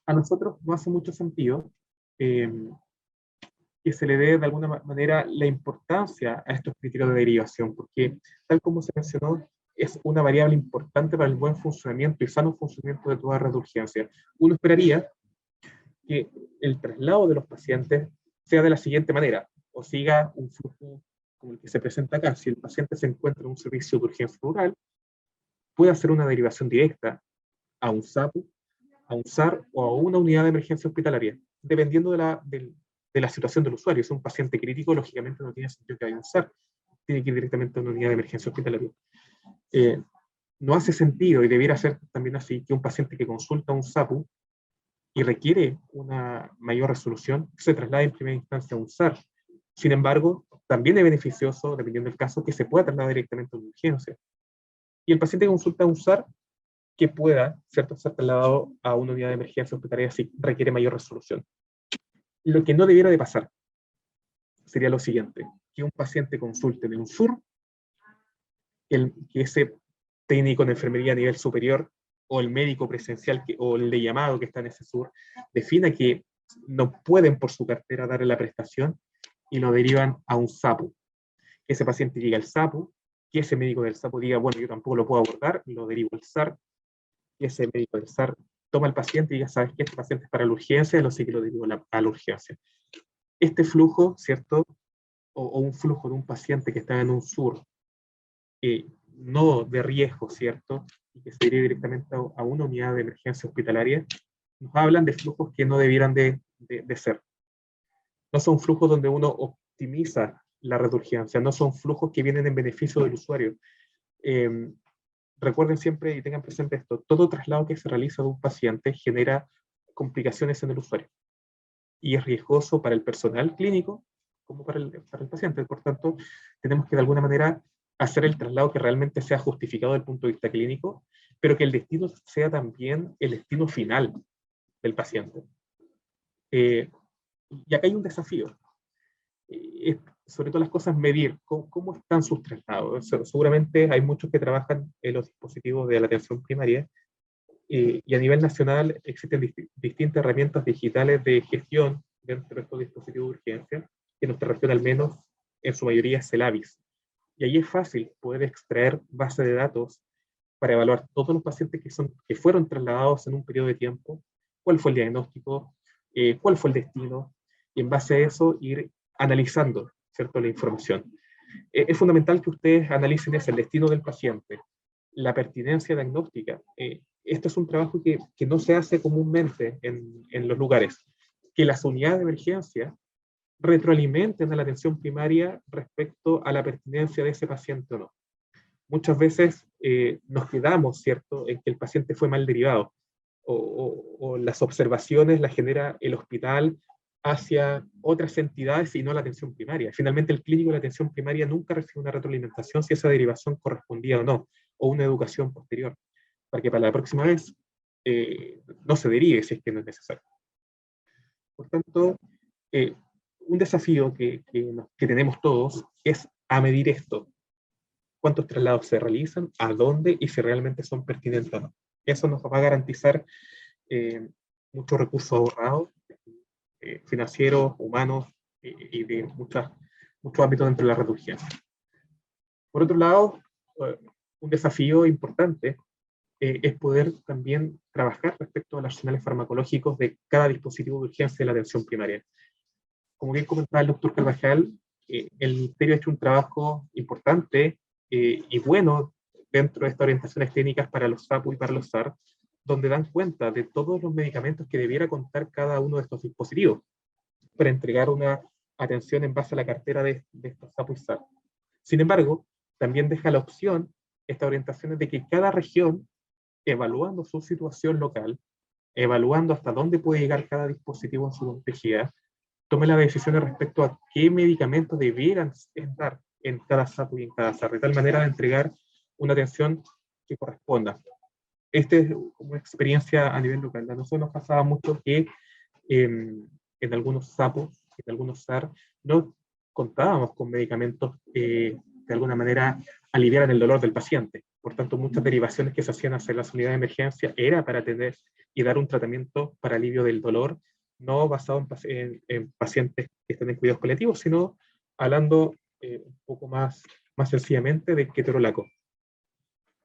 A nosotros no hace mucho sentido que se le dé de alguna manera la importancia a estos criterios de derivación, porque tal como se mencionó, es una variable importante para el buen funcionamiento y sano funcionamiento de toda red de urgencia. Uno esperaría que el traslado de los pacientes sea de la siguiente manera, o siga un flujo como el que se presenta acá. Si el paciente se encuentra en un servicio de urgencia rural, puede hacer una derivación directa a un SAPU, a un SAR o a una unidad de emergencia hospitalaria, dependiendo de la situación del usuario. Si es un paciente crítico, lógicamente no tiene sentido que vaya a un SAR, tiene que ir directamente a una unidad de emergencia hospitalaria. No hace sentido, y debiera ser también así, que un paciente que consulta un SAPU y requiere una mayor resolución, se traslade en primera instancia a un SAR. Sin embargo, también es beneficioso, dependiendo del caso, que se pueda trasladar directamente a una urgencia. y el paciente que consulta un SAR que pueda, ¿cierto?, ser trasladado a una unidad de emergencia hospitalaria si requiere mayor resolución. Lo que no debiera de pasar sería lo siguiente, que un paciente consulte en un SUR, que ese técnico de enfermería a nivel superior o el médico presencial o el de llamado que está en ese SUR defina que no pueden por su cartera darle la prestación y lo derivan a un SAPU. Que ese paciente llegue al SAPU, que ese médico del SAPU diga, bueno, yo tampoco lo puedo abordar, lo derivo al SAR, y ese médico del SAR toma al paciente y diga, ¿sabes qué? Este paciente es para la urgencia, lo sé que lo derivo a la urgencia. Este flujo, ¿cierto? O un flujo de un paciente que está en un SUR, no de riesgo, ¿cierto? Y que se derive directamente a una unidad de emergencia hospitalaria, nos hablan de flujos que no debieran de ser. No son flujos donde uno optimiza la red de urgencia, no son flujos que vienen en beneficio del usuario. Recuerden siempre y tengan presente esto, todo traslado que se realiza de un paciente genera complicaciones en el usuario y es riesgoso para el personal clínico como para el paciente. Por tanto, tenemos que de alguna manera hacer el traslado que realmente sea justificado desde el punto de vista clínico, pero que el destino sea también el destino final del paciente. Y acá hay un desafío. Sobre todas las cosas, medir cómo están sus traslados. Seguramente hay muchos que trabajan en los dispositivos de la atención primaria, y a nivel nacional existen distintas herramientas digitales de gestión dentro de estos dispositivos de urgencia, que en nuestra región al menos en su mayoría es el AVIS. Y ahí es fácil poder extraer base de datos para evaluar todos los pacientes que fueron trasladados en un periodo de tiempo, cuál fue el diagnóstico, cuál fue el destino, y en base a eso ir analizando, ¿cierto?, la información. Es fundamental que ustedes analicen el destino del paciente, la pertinencia diagnóstica. Esto es un trabajo que no se hace comúnmente en los lugares. Que las unidades de emergencia retroalimenten a la atención primaria respecto a la pertinencia de ese paciente o no. Muchas veces nos quedamos, ¿cierto?, en que el paciente fue mal derivado, o las observaciones las genera el hospital hacia otras entidades y no la atención primaria. Finalmente, el clínico de la atención primaria nunca recibe una retroalimentación si esa derivación correspondía o no, o una educación posterior, para que para la próxima vez no se derive si es que no es necesario. Por tanto, un desafío que tenemos todos es a medir esto. ¿Cuántos traslados se realizan? ¿A dónde? Y si realmente son pertinentes o no. Eso nos va a garantizar muchos recursos ahorrados, financieros, humanos, y de muchos ámbitos dentro de la red de urgencia. Por otro lado, un desafío importante es poder también trabajar respecto a los arsenales farmacológicos de cada dispositivo de urgencia de la atención primaria. Como bien comentaba el doctor Carvajal, el Ministerio ha hecho un trabajo importante y bueno dentro de estas orientaciones técnicas para los SAPU y para los SAR, donde dan cuenta de todos los medicamentos que debiera contar cada uno de estos dispositivos para entregar una atención en base a la cartera de estos SAPU y SAR. Sin embargo, también deja la opción, estas orientaciones, de que cada región, evaluando su situación local, evaluando hasta dónde puede llegar cada dispositivo en su complejidad, tome las decisiones respecto a qué medicamentos debieran estar en cada SAPU y en cada SAR, de tal manera de entregar una atención que corresponda. Esta es una experiencia a nivel local. A nosotros nos pasaba mucho que en algunos SAPU, en algunos SAR, no contábamos con medicamentos de alguna manera aliviaran el dolor del paciente. Por tanto, muchas derivaciones que se hacían hacia las unidades de emergencia era para tener y dar un tratamiento para alivio del dolor, no basado en pacientes que estén en cuidados paliativos, sino hablando un poco más sencillamente de ketorolaco.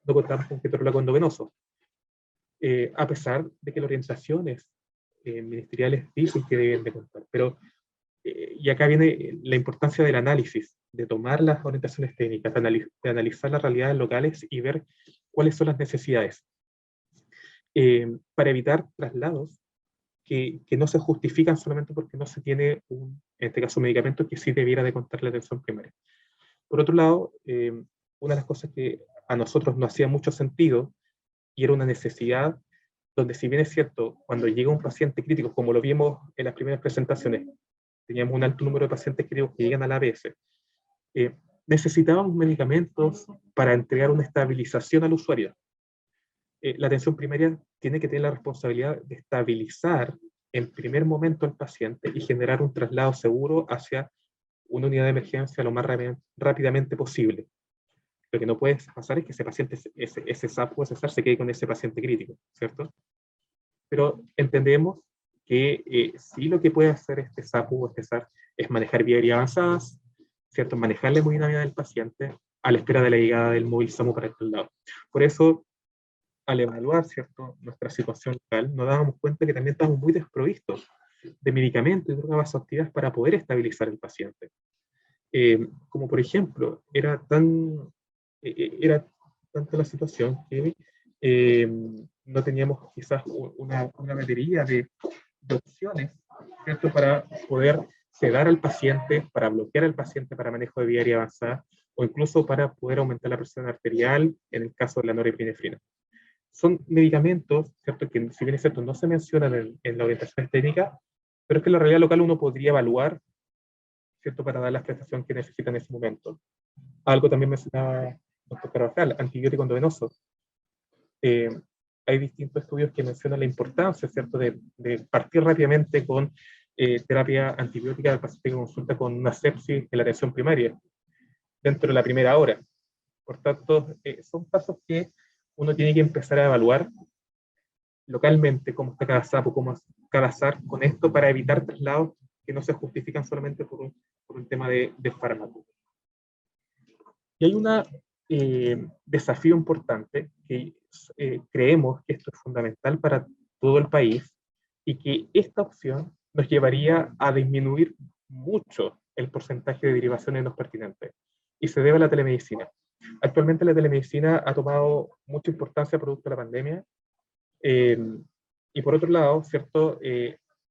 No contamos con ketorolaco endovenoso, a pesar de que las orientaciones ministeriales dicen que deben de contar. Pero, y acá viene la importancia del análisis, de tomar las orientaciones técnicas, de analizar las realidades locales y ver cuáles son las necesidades, para evitar traslados que no se justifican solamente porque no se tiene, en este caso, medicamento que sí debiera de contar la atención primaria. Por otro lado, una de las cosas que a nosotros no hacía mucho sentido, y era una necesidad, donde si bien es cierto, cuando llega un paciente crítico, como lo vimos en las primeras presentaciones, teníamos un alto número de pacientes críticos que llegan a la ABS, necesitábamos medicamentos para entregar una estabilización al usuario. La atención primaria tiene que tener la responsabilidad de estabilizar en primer momento al paciente y generar un traslado seguro hacia una unidad de emergencia lo más rápidamente posible. Lo que no puede pasar es que ese paciente, ese SAP o ese SAR se quede con ese paciente crítico, ¿cierto? Pero entendemos que sí, lo que puede hacer este SAP o este SAR es manejar vías aéreas avanzadas, ¿cierto? Manejar la hemodinamia del paciente a la espera de la llegada del móvil SAMU para el traslado. Por eso, al evaluar, ¿cierto?, nuestra situación local, nos dábamos cuenta que también estamos muy desprovistos de medicamentos y drogas vasoactivas para poder estabilizar al paciente. Como por ejemplo, era tanta la situación que no teníamos quizás una batería de opciones, ¿cierto?, para poder sedar al paciente, para bloquear al paciente para manejo de vía aérea avanzada, o incluso para poder aumentar la presión arterial en el caso de la norepinefrina. Son medicamentos, ¿cierto?, que si bien es cierto no se mencionan en la orientación técnica, pero es que en la realidad local uno podría evaluar, ¿cierto?, para dar la prestación que necesita en ese momento. Algo también mencionaba el doctor Carvajal, antibiótico endovenoso. Hay distintos estudios que mencionan la importancia, ¿cierto?, de partir rápidamente con terapia antibiótica del paciente que consulta con una sepsis en la atención primaria, dentro de la primera hora. Por tanto, son pasos que uno tiene que empezar a evaluar localmente cómo está cada SAP o cómo cada SAR con esto para evitar traslados que no se justifican solamente por un tema de fármaco. Y hay un desafío importante que creemos que esto es fundamental para todo el país y que esta opción nos llevaría a disminuir mucho el porcentaje de derivaciones no pertinentes, y se debe a la telemedicina. Actualmente la telemedicina ha tomado mucha importancia producto de la pandemia, y por otro lado, ¿cierto?,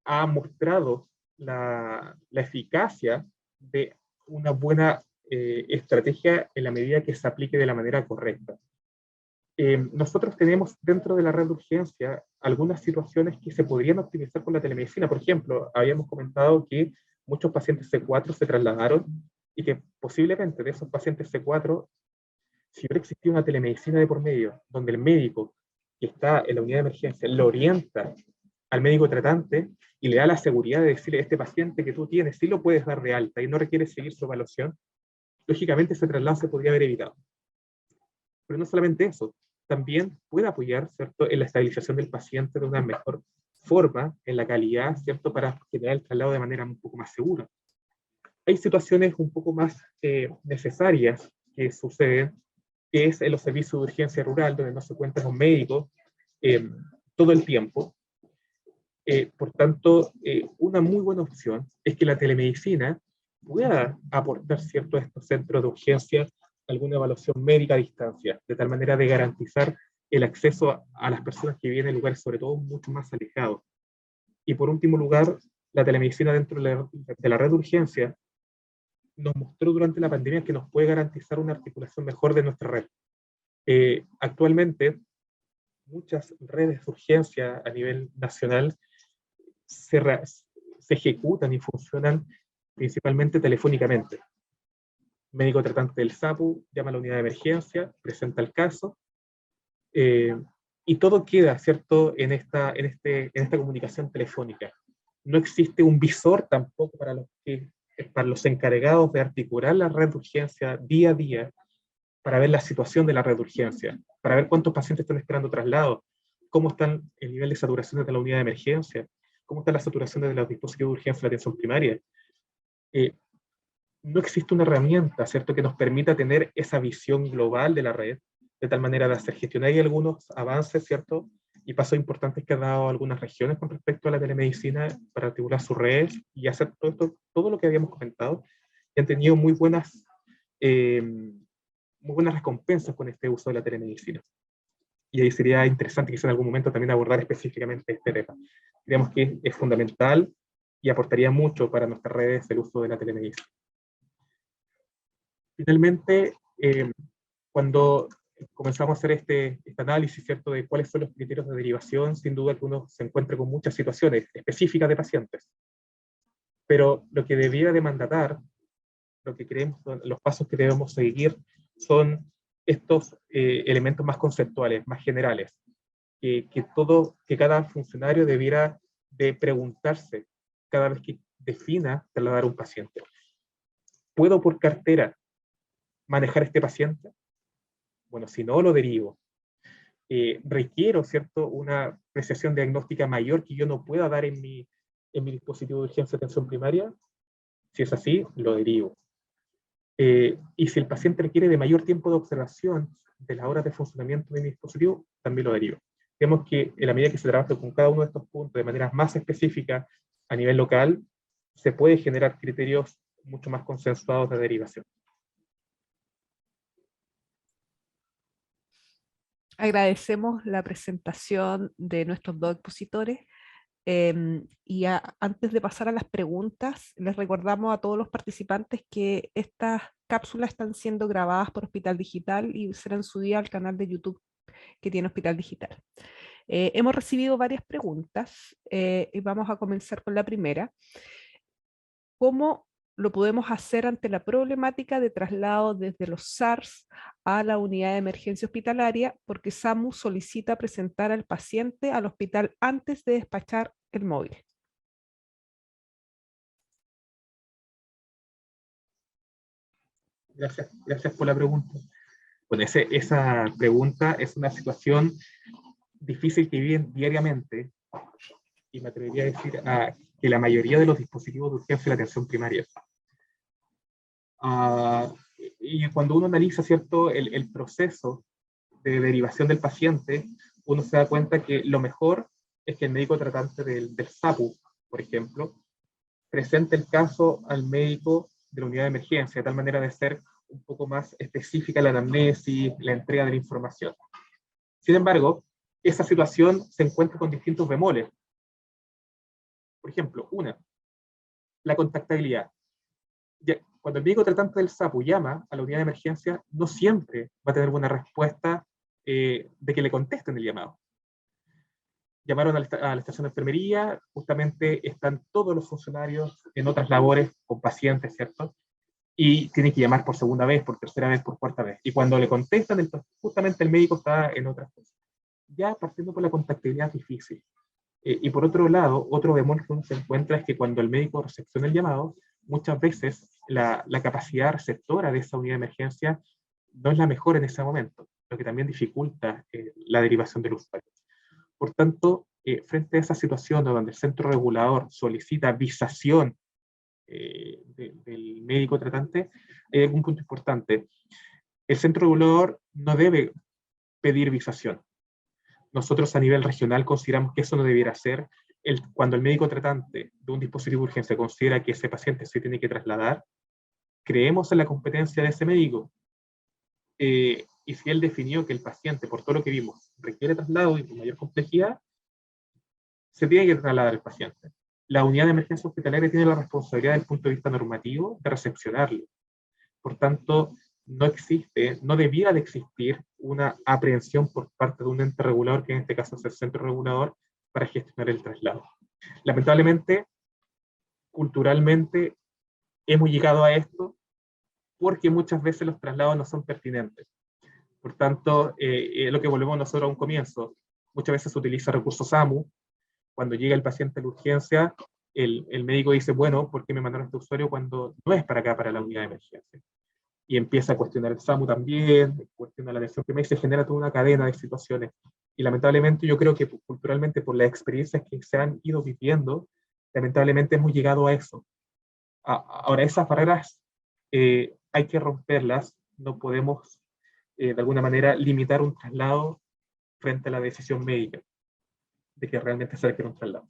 ha mostrado la eficacia de una buena estrategia en la medida que se aplique de la manera correcta. Nosotros tenemos dentro de la red de urgencia algunas situaciones que se podrían optimizar con la telemedicina. Por ejemplo, habíamos comentado que muchos pacientes C4 se trasladaron y que posiblemente de esos pacientes C4, si hubiera existido una telemedicina de por medio, donde el médico que está en la unidad de emergencia lo orienta al médico tratante y le da la seguridad de decirle, este paciente que tú tienes, sí lo puedes dar de alta y no requiere seguir su evaluación, lógicamente ese traslado se podría haber evitado. Pero no solamente eso, también puede apoyar, ¿cierto?, en la estabilización del paciente de una mejor forma, en la calidad, ¿cierto?, para generar el traslado de manera un poco más segura. Hay situaciones un poco más necesarias que suceden, que es en los servicios de urgencia rural, donde no se cuenta con médicos todo el tiempo. Por tanto, una muy buena opción es que la telemedicina pueda aportar, ¿cierto?, a estos centros de urgencia alguna evaluación médica a distancia, de tal manera de garantizar el acceso a las personas que viven en lugares sobre todo mucho más alejados. Y por último lugar, la telemedicina dentro de la red de urgencia nos mostró durante la pandemia que nos puede garantizar una articulación mejor de nuestra red. Actualmente, muchas redes de urgencia a nivel nacional se ejecutan y funcionan principalmente telefónicamente. Médico tratante del SAPU llama a la unidad de emergencia, presenta el caso, y todo queda, ¿cierto?, en esta comunicación telefónica. No existe un visor tampoco para los encargados de articular la red de urgencia día a día, para ver la situación de la red de urgencia, para ver cuántos pacientes están esperando traslado, cómo están el nivel de saturación de la unidad de emergencia, cómo está la saturación de los dispositivos de urgencia de la atención primaria. No existe una herramienta, ¿cierto?, que nos permita tener esa visión global de la red, de tal manera de hacer gestionar. Hay algunos avances, ¿cierto?, y pasos importantes que han dado algunas regiones con respecto a la telemedicina para articular sus redes y hacer todo lo que habíamos comentado, y han tenido muy buenas recompensas con este uso de la telemedicina. Y ahí sería interesante quizá en algún momento también abordar específicamente este tema. Creemos que es fundamental y aportaría mucho para nuestras redes el uso de la telemedicina. Finalmente, cuando comenzamos a hacer este análisis, ¿cierto?, de cuáles son los criterios de derivación, sin duda que uno se encuentra con muchas situaciones específicas de pacientes. Pero lo que debiera de mandatar lo que creemos, los pasos que debemos seguir son estos elementos más conceptuales, más generales, que cada funcionario debiera de preguntarse cada vez que defina trasladar a un paciente. ¿Puedo por cartera manejar este paciente? Bueno, si no, lo derivo. Requiero, ¿cierto?, una apreciación diagnóstica mayor que yo no pueda dar en mi dispositivo de urgencia de atención primaria. Si es así, lo derivo. Y si el paciente requiere de mayor tiempo de observación de las horas de funcionamiento de mi dispositivo, también lo derivo. Vemos que en la medida que se trabaja con cada uno de estos puntos de manera más específica a nivel local, se puede generar criterios mucho más consensuados de derivación.
Agradecemos la presentación de nuestros dos expositores. Antes de pasar a las preguntas, les recordamos a todos los participantes que estas cápsulas están siendo grabadas por Hospital Digital y serán subidas al canal de YouTube que tiene Hospital Digital. Hemos recibido varias preguntas y vamos a comenzar con la primera. ¿Cómo lo podemos hacer ante la problemática de traslado desde los SARS a la unidad de emergencia hospitalaria? Porque SAMU solicita presentar al paciente al hospital antes de despachar el móvil.
Gracias por la pregunta. Bueno, esa pregunta es una situación difícil que viven diariamente, y me atrevería a decir que la mayoría de los dispositivos de urgencia de la atención primaria. Y cuando uno analiza, ¿cierto?, el proceso de derivación del paciente, uno se da cuenta que lo mejor es que el médico tratante del SAPU, por ejemplo, presente el caso al médico de la unidad de emergencia, de tal manera de ser un poco más específica la anamnesis, la entrega de la información. Sin embargo, esa situación se encuentra con distintos bemoles. Por ejemplo, la contactabilidad. Cuando el médico tratante del SAPU llama a la unidad de emergencia, no siempre va a tener buena respuesta de que le contesten el llamado. Llamaron a la estación de enfermería, justamente están todos los funcionarios en otras labores con pacientes, ¿cierto? Y tienen que llamar por segunda vez, por tercera vez, por cuarta vez. Y cuando le contestan, justamente el médico está en otras cosas. Ya partiendo por la contactabilidad difícil. Y por otro lado, otro bemol que uno se encuentra es que cuando el médico recepciona el llamado, muchas veces la capacidad receptora de esa unidad de emergencia no es la mejor en ese momento, lo que también dificulta la derivación del usuario. Por tanto, frente a esa situación donde el centro regulador solicita visación del médico tratante, hay algún punto importante. El centro regulador no debe pedir visación. Nosotros a nivel regional consideramos que eso no debiera ser. Cuando el médico tratante de un dispositivo de urgencia considera que ese paciente se tiene que trasladar, creemos en la competencia de ese médico. Y si él definió que el paciente, por todo lo que vimos, requiere traslado y con mayor complejidad, se tiene que trasladar al paciente. La unidad de emergencia hospitalaria tiene la responsabilidad desde el punto de vista normativo de recepcionarlo. Por tanto, no debiera de existir una aprehensión por parte de un ente regulador, que en este caso es el centro regulador, para gestionar el traslado. Lamentablemente, culturalmente, hemos llegado a esto porque muchas veces los traslados no son pertinentes. Por tanto, lo que volvemos nosotros a un comienzo, muchas veces se utiliza recursos SAMU. Cuando llega el paciente a la urgencia, el médico dice, bueno, ¿por qué me mandaron a este usuario cuando no es para acá, para la unidad de emergencia? Y empieza a cuestionar el SAMU también, cuestiona la atención primaria y se genera toda una cadena de situaciones. Y lamentablemente yo creo que culturalmente, por las experiencias que se han ido viviendo, lamentablemente hemos llegado a eso. Ahora, esas barreras hay que romperlas, no podemos de alguna manera limitar un traslado frente a la decisión médica de que realmente se requiere un traslado.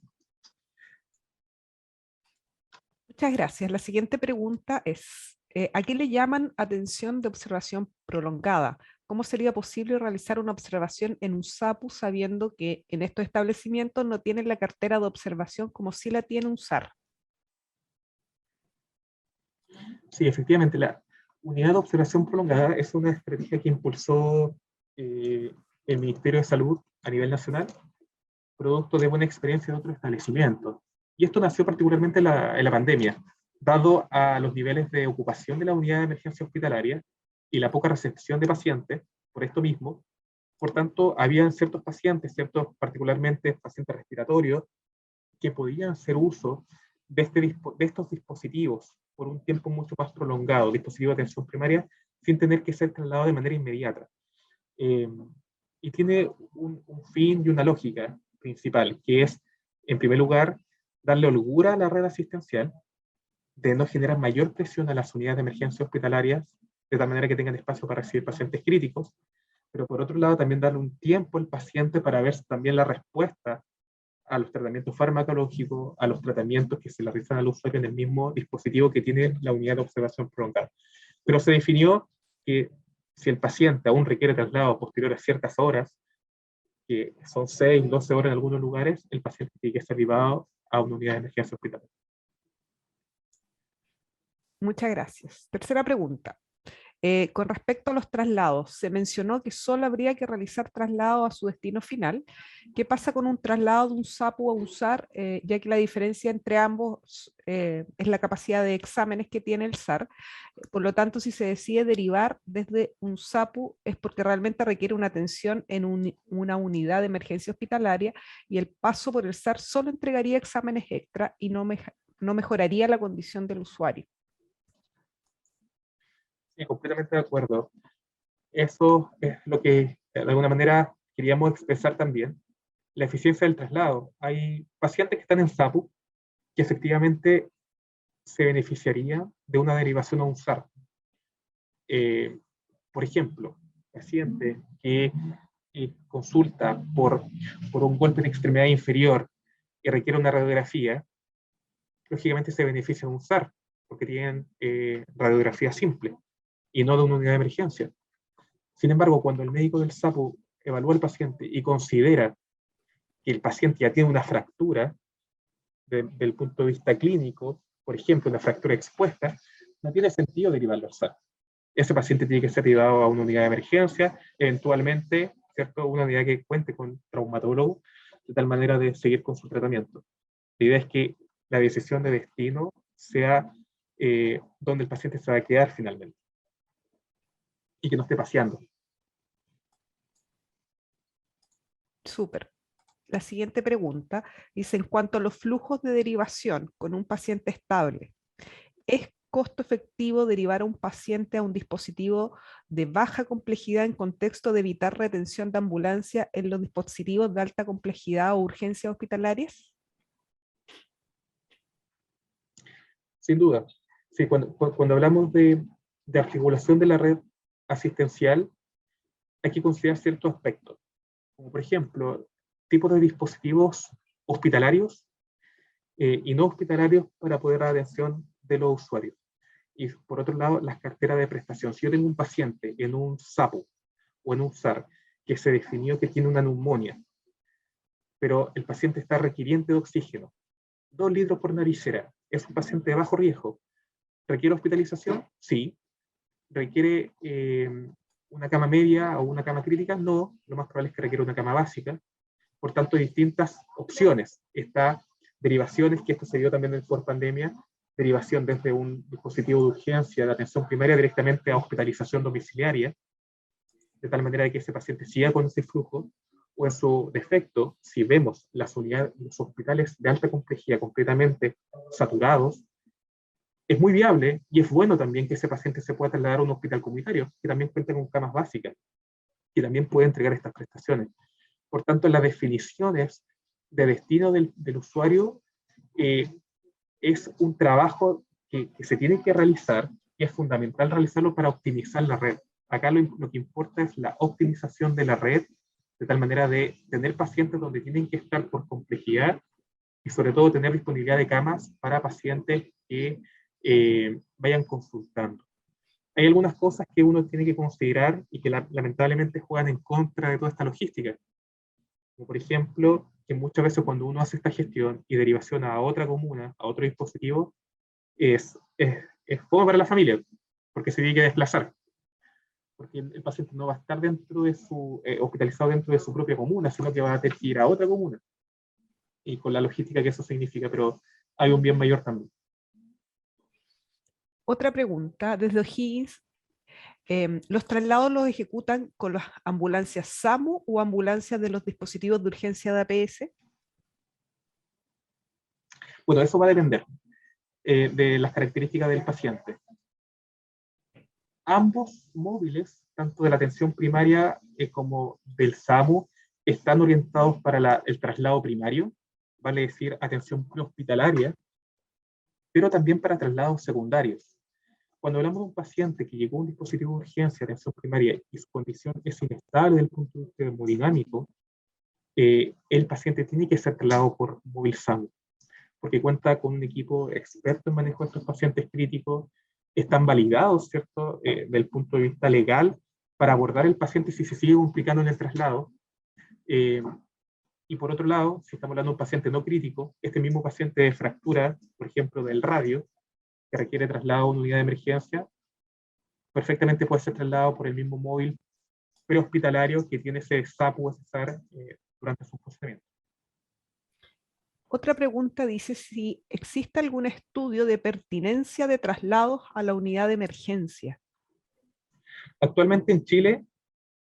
Muchas gracias. La siguiente pregunta es, ¿a qué le llaman atención de observación prolongada? ¿Cómo sería posible realizar una observación en un SAPU sabiendo que en estos establecimientos no tienen la cartera de observación como sí la tiene un SAR?
Sí, efectivamente, la unidad de observación prolongada es una estrategia que impulsó el Ministerio de Salud a nivel nacional, producto de buena experiencia de otros establecimientos. Y esto nació particularmente en la pandemia. dado a los niveles de ocupación de la unidad de emergencia hospitalaria y la poca recepción de pacientes, por esto mismo, por tanto, habían ciertos pacientes, ciertos particularmente pacientes respiratorios, que podían hacer uso de estos dispositivos por un tiempo mucho más prolongado, dispositivos de atención primaria, sin tener que ser trasladados de manera inmediata. Y tiene un fin y una lógica principal, que es, en primer lugar, darle holgura a la red asistencial, de no generar mayor presión a las unidades de emergencia hospitalarias, de tal manera que tengan espacio para recibir pacientes críticos, pero por otro lado también darle un tiempo al paciente para ver también la respuesta a los tratamientos farmacológicos, a los tratamientos que se le realizan al usuario en el mismo dispositivo que tiene la unidad de observación prolongada. Pero se definió que si el paciente aún requiere traslado posterior a ciertas horas, que son 6, 12 horas en algunos lugares, el paciente tiene que ser llevado a una unidad de emergencia hospitalaria.
Muchas gracias. Tercera pregunta. Con respecto a los traslados, se mencionó que solo habría que realizar traslado a su destino final. ¿Qué pasa con un traslado de un SAPU a un SAR, ya que la diferencia entre ambos es la capacidad de exámenes que tiene el SAR? Por lo tanto, si se decide derivar desde un SAPU es porque realmente requiere una atención en una unidad de emergencia hospitalaria y el paso por el SAR solo entregaría exámenes extra y no mejoraría la condición del usuario.
Sí, completamente de acuerdo. Eso es lo que de alguna manera queríamos expresar también, la eficiencia del traslado. Hay pacientes que están en SAPU que efectivamente se beneficiaría de una derivación a un SAR. Por ejemplo, paciente que consulta por un golpe de extremidad inferior y requiere una radiografía, lógicamente se beneficia de un SAR, porque tienen radiografía simple y no de una unidad de emergencia. Sin embargo, cuando el médico del SAPU evalúa al paciente y considera que el paciente ya tiene una fractura del punto de vista clínico, por ejemplo, una fractura expuesta, no tiene sentido derivarlo al SAR. Ese paciente tiene que ser derivado a una unidad de emergencia, eventualmente, ¿cierto?, una unidad que cuente con traumatólogo, de tal manera de seguir con su tratamiento. La idea es que la decisión de destino sea donde el paciente se va a quedar finalmente y que no esté paseando.
Súper. La siguiente pregunta dice, en cuanto a los flujos de derivación con un paciente estable, ¿es costo efectivo derivar a un paciente a un dispositivo de baja complejidad en contexto de evitar retención de ambulancia en los dispositivos de alta complejidad o urgencias hospitalarias?
Sin duda. Sí, cuando hablamos de articulación de la red asistencial, hay que considerar ciertos aspectos, como por ejemplo, tipos de dispositivos hospitalarios y no hospitalarios para poder dar atención de los usuarios. Y por otro lado, las carteras de prestación. Si yo tengo un paciente en un SAPU o en un SAR que se definió que tiene una neumonía, pero el paciente está requiriente de oxígeno, 2 litros por naricera, es un paciente de bajo riesgo, ¿requiere hospitalización? Sí. ¿Requiere una cama media o una cama crítica? No, lo más probable es que requiera una cama básica. Por tanto, hay distintas opciones. Está derivaciones, que esto se dio también por pandemia, derivación desde un dispositivo de urgencia de atención primaria directamente a hospitalización domiciliaria, de tal manera que ese paciente siga con ese flujo, o en su defecto, si vemos las unidades, los hospitales de alta complejidad completamente saturados, es muy viable y es bueno también que ese paciente se pueda trasladar a un hospital comunitario, que también cuenta con camas básicas, y también puede entregar estas prestaciones. Por tanto, las definiciones de destino del usuario es un trabajo que se tiene que realizar y es fundamental realizarlo para optimizar la red. Acá lo que importa es la optimización de la red, de tal manera de tener pacientes donde tienen que estar por complejidad y sobre todo tener disponibilidad de camas para pacientes que vayan consultando. Hay algunas cosas que uno tiene que considerar y que lamentablemente juegan en contra de toda esta logística. Como por ejemplo, que muchas veces cuando uno hace esta gestión y derivación a otra comuna, a otro dispositivo, es como para la familia, porque se tiene que desplazar. Porque el paciente no va a estar dentro de hospitalizado dentro de su propia comuna, sino que va a tener que ir a otra comuna. Y con la logística que eso significa, pero hay un bien mayor también.
Otra pregunta, desde O'Higgins, ¿los traslados los ejecutan con las ambulancias SAMU o ambulancias de los dispositivos de urgencia de APS?
Bueno, eso va a depender de las características del paciente. Ambos móviles, tanto de la atención primaria como del SAMU, están orientados para el traslado primario, vale decir, atención prehospitalaria, pero también para traslados secundarios. Cuando hablamos de un paciente que llegó a un dispositivo de urgencia de atención primaria y su condición es inestable desde el punto de vista hemodinámico, el paciente tiene que ser trasladado por móvil SAMU, porque cuenta con un equipo experto en manejo de estos pacientes críticos, están validados, ¿cierto?, del punto de vista legal, para abordar el paciente si se sigue complicando en el traslado. Y por otro lado, si estamos hablando de un paciente no crítico, este mismo paciente de fractura, por ejemplo, del radio, que requiere traslado a una unidad de emergencia, perfectamente puede ser trasladado por el mismo móvil prehospitalario que tiene ese SAPU o SAR durante su funcionamiento.
Otra pregunta dice si existe algún estudio de pertinencia de traslados a la unidad de emergencia.
Actualmente en Chile,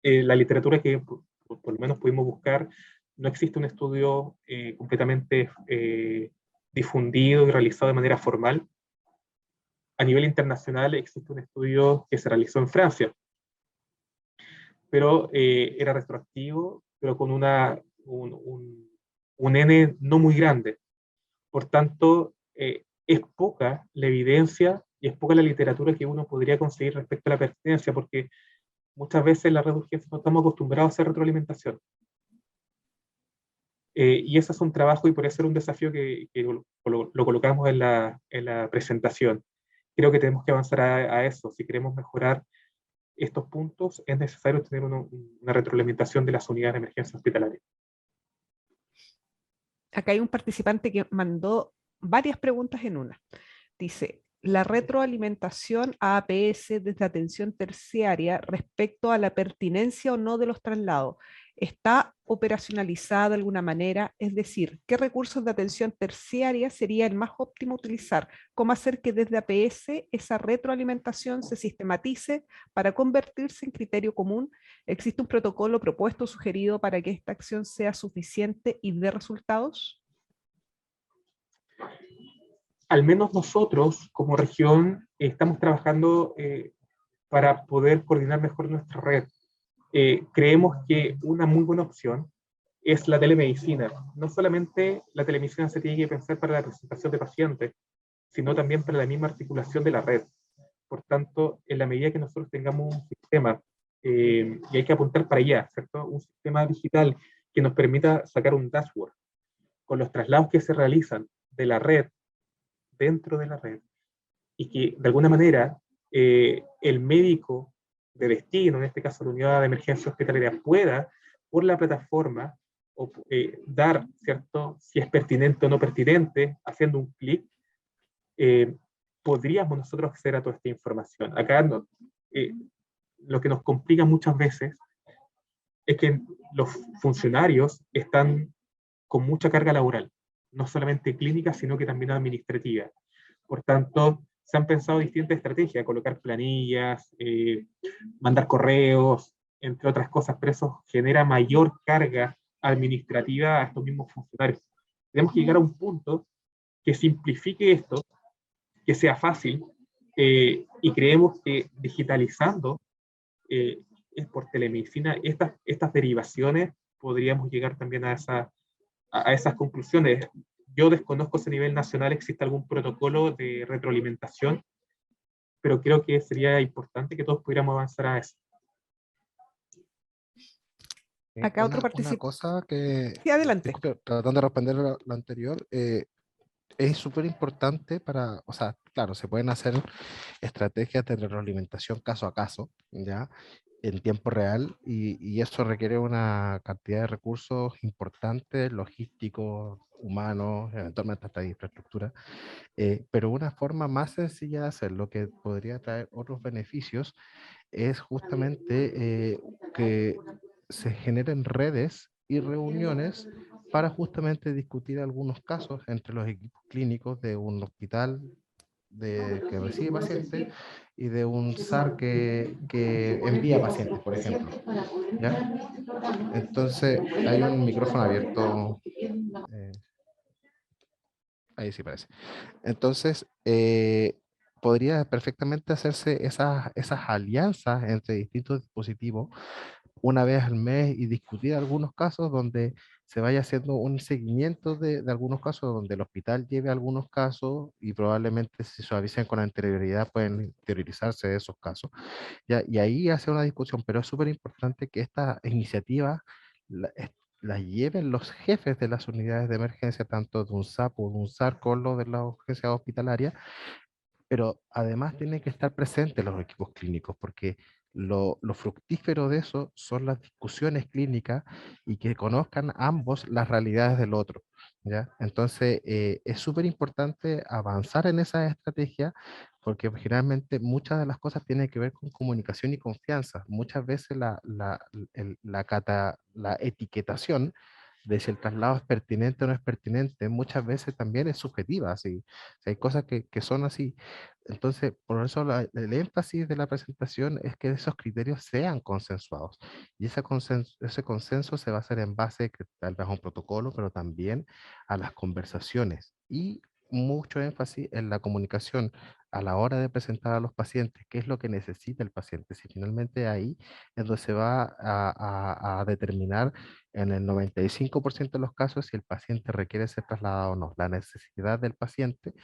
la literatura que por lo menos pudimos buscar, no existe un estudio completamente difundido y realizado de manera formal. A nivel internacional existe un estudio que se realizó en Francia, pero era retroactivo, pero con un N no muy grande. Por tanto, es poca la evidencia y es poca la literatura que uno podría conseguir respecto a la pertinencia, porque muchas veces en la red de urgencia no estamos acostumbrados a hacer retroalimentación. Y ese es un trabajo y por eso era un desafío que lo colocamos en la presentación. Creo que tenemos que avanzar a eso. Si queremos mejorar estos puntos, es necesario tener una retroalimentación de las unidades de emergencia hospitalaria.
Acá hay un participante que mandó varias preguntas en una. Dice, la retroalimentación a APS desde atención terciaria respecto a la pertinencia o no de los traslados, ¿está operacionalizada de alguna manera? Es decir, ¿qué recursos de atención terciaria sería el más óptimo utilizar? ¿Cómo hacer que desde APS esa retroalimentación se sistematice para convertirse en criterio común? ¿Existe un protocolo propuesto o sugerido para que esta acción sea suficiente y dé resultados?
Al menos nosotros, como región, estamos trabajando para poder coordinar mejor nuestra red. Creemos que una muy buena opción es la telemedicina. No solamente la telemedicina se tiene que pensar para la presentación de pacientes, sino también para la misma articulación de la red. Por tanto, en la medida que nosotros tengamos un sistema, y hay que apuntar para allá, ¿cierto? Un sistema digital que nos permita sacar un dashboard con los traslados que se realizan de la red dentro de la red, y que de alguna manera el médico de destino, en este caso la unidad de emergencia hospitalaria, pueda por la plataforma dar, ¿cierto?, si es pertinente o no pertinente, haciendo un clic, podríamos nosotros acceder a toda esta información. Acá lo que nos complica muchas veces es que los funcionarios están con mucha carga laboral, no solamente clínica, sino que también administrativa. Por tanto, se han pensado distintas estrategias, colocar planillas, mandar correos, entre otras cosas, pero eso genera mayor carga administrativa a estos mismos funcionarios. Tenemos que llegar a un punto que simplifique esto, que sea fácil, y creemos que digitalizando por telemedicina estas derivaciones podríamos llegar también a esas conclusiones. Yo desconozco si a nivel nacional existe algún protocolo de retroalimentación, pero creo que sería importante que todos pudiéramos avanzar a eso.
Acá otro
Una
participante.
cosa que,
Sí, adelante.
disculpe, tratando de responder lo anterior, es súper importante o sea, claro, se pueden hacer estrategias de retroalimentación caso a caso, ¿ya? En tiempo real, y eso requiere una cantidad de recursos importantes, logísticos, humanos, eventualmente hasta de infraestructura, pero una forma más sencilla de hacerlo, que podría traer otros beneficios, es justamente que se generen redes y reuniones para justamente discutir algunos casos entre los equipos clínicos de un hospital que recibe pacientes y de un SAR que envía pacientes, por ejemplo. ¿Ya? Entonces, hay un micrófono abierto. Ahí sí parece. Entonces, podría perfectamente hacerse esas alianzas entre distintos dispositivos una vez al mes y discutir algunos casos donde se vaya haciendo un seguimiento de algunos casos, donde el hospital lleve algunos casos y probablemente si se avisen con anterioridad pueden interiorizarse de esos casos. ¿Ya? Y ahí hace una discusión, pero es súper importante que esta iniciativa la, es- la lleven los jefes de las unidades de emergencia, tanto de un SAP o de un SAR con lo de la urgencia hospitalaria, pero además tienen que estar presentes los equipos clínicos, porque lo fructífero de eso son las discusiones clínicas y que conozcan ambos las realidades del otro, ¿ya? Entonces, es súper importante avanzar en esa estrategia, porque generalmente muchas de las cosas tienen que ver con comunicación y confianza. Muchas veces la etiquetación de si el traslado es pertinente o no es pertinente, muchas veces también es subjetiva, así. Hay cosas que son así. Entonces, por eso el énfasis de la presentación es que esos criterios sean consensuados. Y ese consenso se va a hacer en base que tal vez a un protocolo, pero también a las conversaciones. Y mucho énfasis en la comunicación a la hora de presentar a los pacientes, qué es lo que necesita el paciente. Si finalmente ahí es donde se va a determinar en el 95% de los casos si el paciente requiere ser trasladado o no. La necesidad del paciente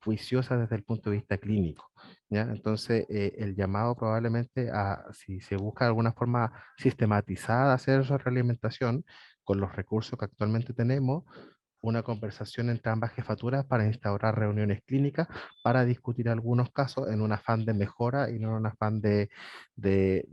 juiciosa desde el punto de vista clínico, ¿ya? Entonces, el llamado probablemente a, si se busca de alguna forma sistematizada hacer esa realimentación con los recursos que actualmente tenemos, una conversación entre ambas jefaturas para instaurar reuniones clínicas para discutir algunos casos en un afán de mejora y no en un afán de, de,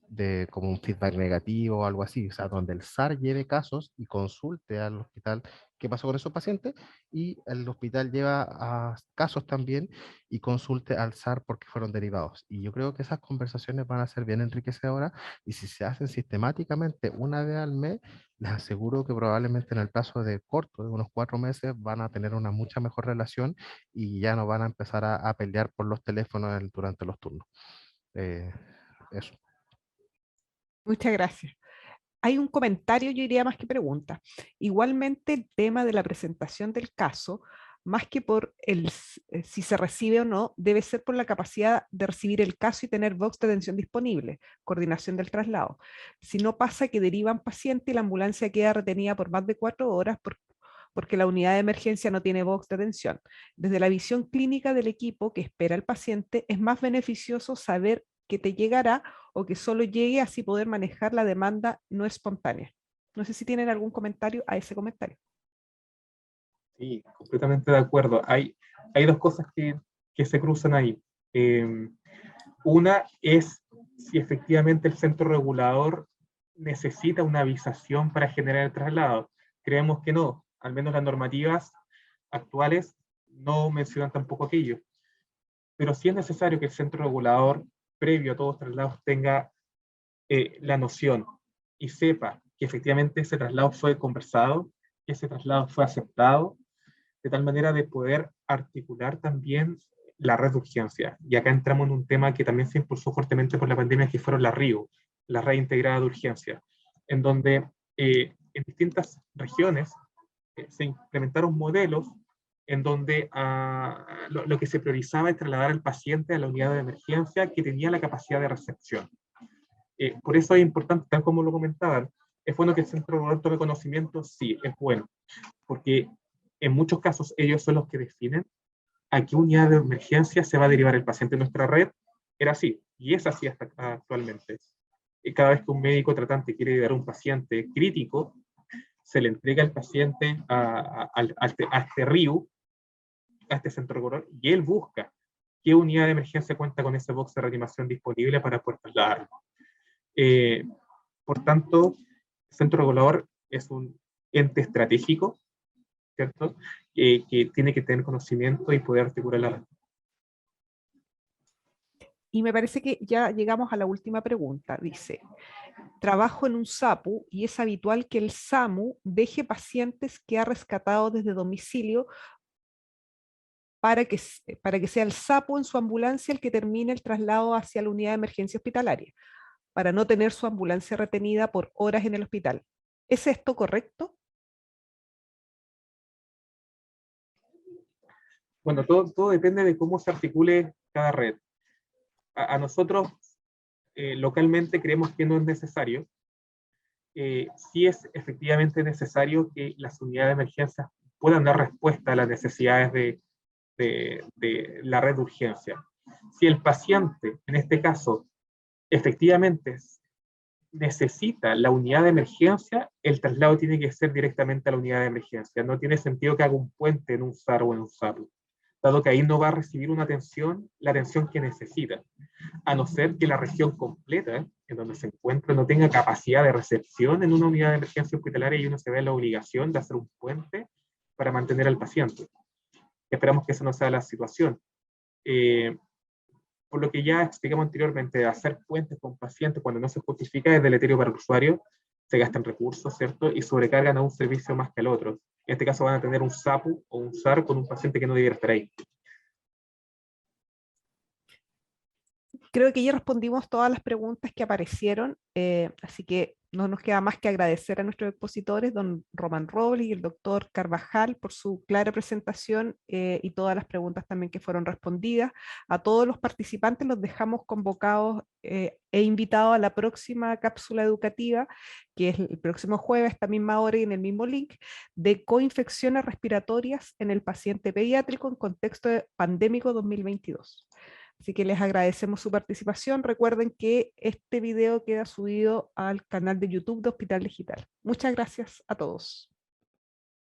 de, como un feedback negativo o algo así, o sea, donde el SAR lleve casos y consulte al hospital qué pasó con esos pacientes y el hospital lleva a casos también y consulte al SAR porque fueron derivados. Y yo creo que esas conversaciones van a ser bien enriquecedoras y si se hacen sistemáticamente una vez al mes, les aseguro que probablemente en el plazo de corto, de unos 4 meses, van a tener una mucha mejor relación y ya no van a empezar a pelear por los teléfonos durante los turnos. Eh, eso.
Muchas gracias. Hay un comentario, yo diría más que pregunta. Igualmente, el tema de la presentación del caso, más que por si se recibe o no, debe ser por la capacidad de recibir el caso y tener box de atención disponible, coordinación del traslado. Si no pasa que derivan paciente y la ambulancia queda retenida por más de 4 horas porque la unidad de emergencia no tiene box de atención. Desde la visión clínica del equipo que espera el paciente, es más beneficioso saber que te llegará o que solo llegue, así poder manejar la demanda no espontánea. No sé si tienen algún comentario a ese comentario.
Sí, completamente de acuerdo. Hay dos cosas que se cruzan ahí. Una es si efectivamente el centro regulador necesita una avisación para generar el traslado. Creemos que no, al menos las normativas actuales no mencionan tampoco aquello. Pero sí es necesario que el centro regulador, previo a todos los traslados, tenga la noción y sepa que efectivamente ese traslado fue conversado, que ese traslado fue aceptado, de tal manera de poder articular también la red de urgencia. Y acá entramos en un tema que también se impulsó fuertemente por la pandemia, que fueron las RIU, la red integrada de urgencia, en donde en distintas regiones se implementaron modelos en donde lo que se priorizaba es trasladar al paciente a la unidad de emergencia que tenía la capacidad de recepción. Por eso es importante, tal como lo comentaban, es bueno que el centro regulador tome conocimiento, sí, es bueno, porque en muchos casos ellos son los que definen a qué unidad de emergencia se va a derivar el paciente. En nuestra red era así, y es así hasta actualmente. Cada vez que un médico tratante quiere derivar a un paciente crítico, se le entrega al paciente a este RIU, a este centro regulador, y él busca qué unidad de emergencia cuenta con ese box de reanimación disponible para poder trasladarlo. Por tanto, el centro regulador es un ente estratégico, ¿cierto? Que tiene que tener conocimiento y poder articular la red.
Y me parece que ya llegamos a la última pregunta. Dice, trabajo en un SAPU y es habitual que el SAMU deje pacientes que ha rescatado desde domicilio para que sea el SAPO en su ambulancia el que termine el traslado hacia la unidad de emergencia hospitalaria, para no tener su ambulancia retenida por horas en el hospital. ¿Es esto correcto?
Bueno, todo depende de cómo se articule cada red. A nosotros localmente creemos que no es necesario. Sí es efectivamente necesario que las unidades de emergencia puedan dar respuesta a las necesidades de la red de urgencia. Si el paciente, en este caso, efectivamente necesita la unidad de emergencia, el traslado tiene que ser directamente a la unidad de emergencia. No tiene sentido que haga un puente en un SAR o en un SAPO, dado que ahí no va a recibir la atención que necesita, a no ser que la región completa en donde se encuentra no tenga capacidad de recepción en una unidad de emergencia hospitalaria y uno se ve la obligación de hacer un puente para mantener al paciente. Esperamos que esa no sea la situación. Por lo que ya explicamos anteriormente, hacer puentes con pacientes cuando no se justifica es deleterio para el usuario, se gastan recursos, ¿cierto? Y sobrecargan a un servicio más que al otro. En este caso van a tener un SAPU o un SAR con un paciente que no debiera estar ahí.
Creo que ya respondimos todas las preguntas que aparecieron, así que no nos queda más que agradecer a nuestros expositores, don Román Robles y el doctor Carvajal, por su clara presentación y todas las preguntas también que fueron respondidas. A todos los participantes los dejamos convocados e invitados a la próxima cápsula educativa, que es el próximo jueves, a esta misma hora y en el mismo link, de coinfecciones respiratorias en el paciente pediátrico en contexto pandémico 2022. Así que les agradecemos su participación. Recuerden que este video queda subido al canal de YouTube de Hospital Digital. Muchas gracias a todos.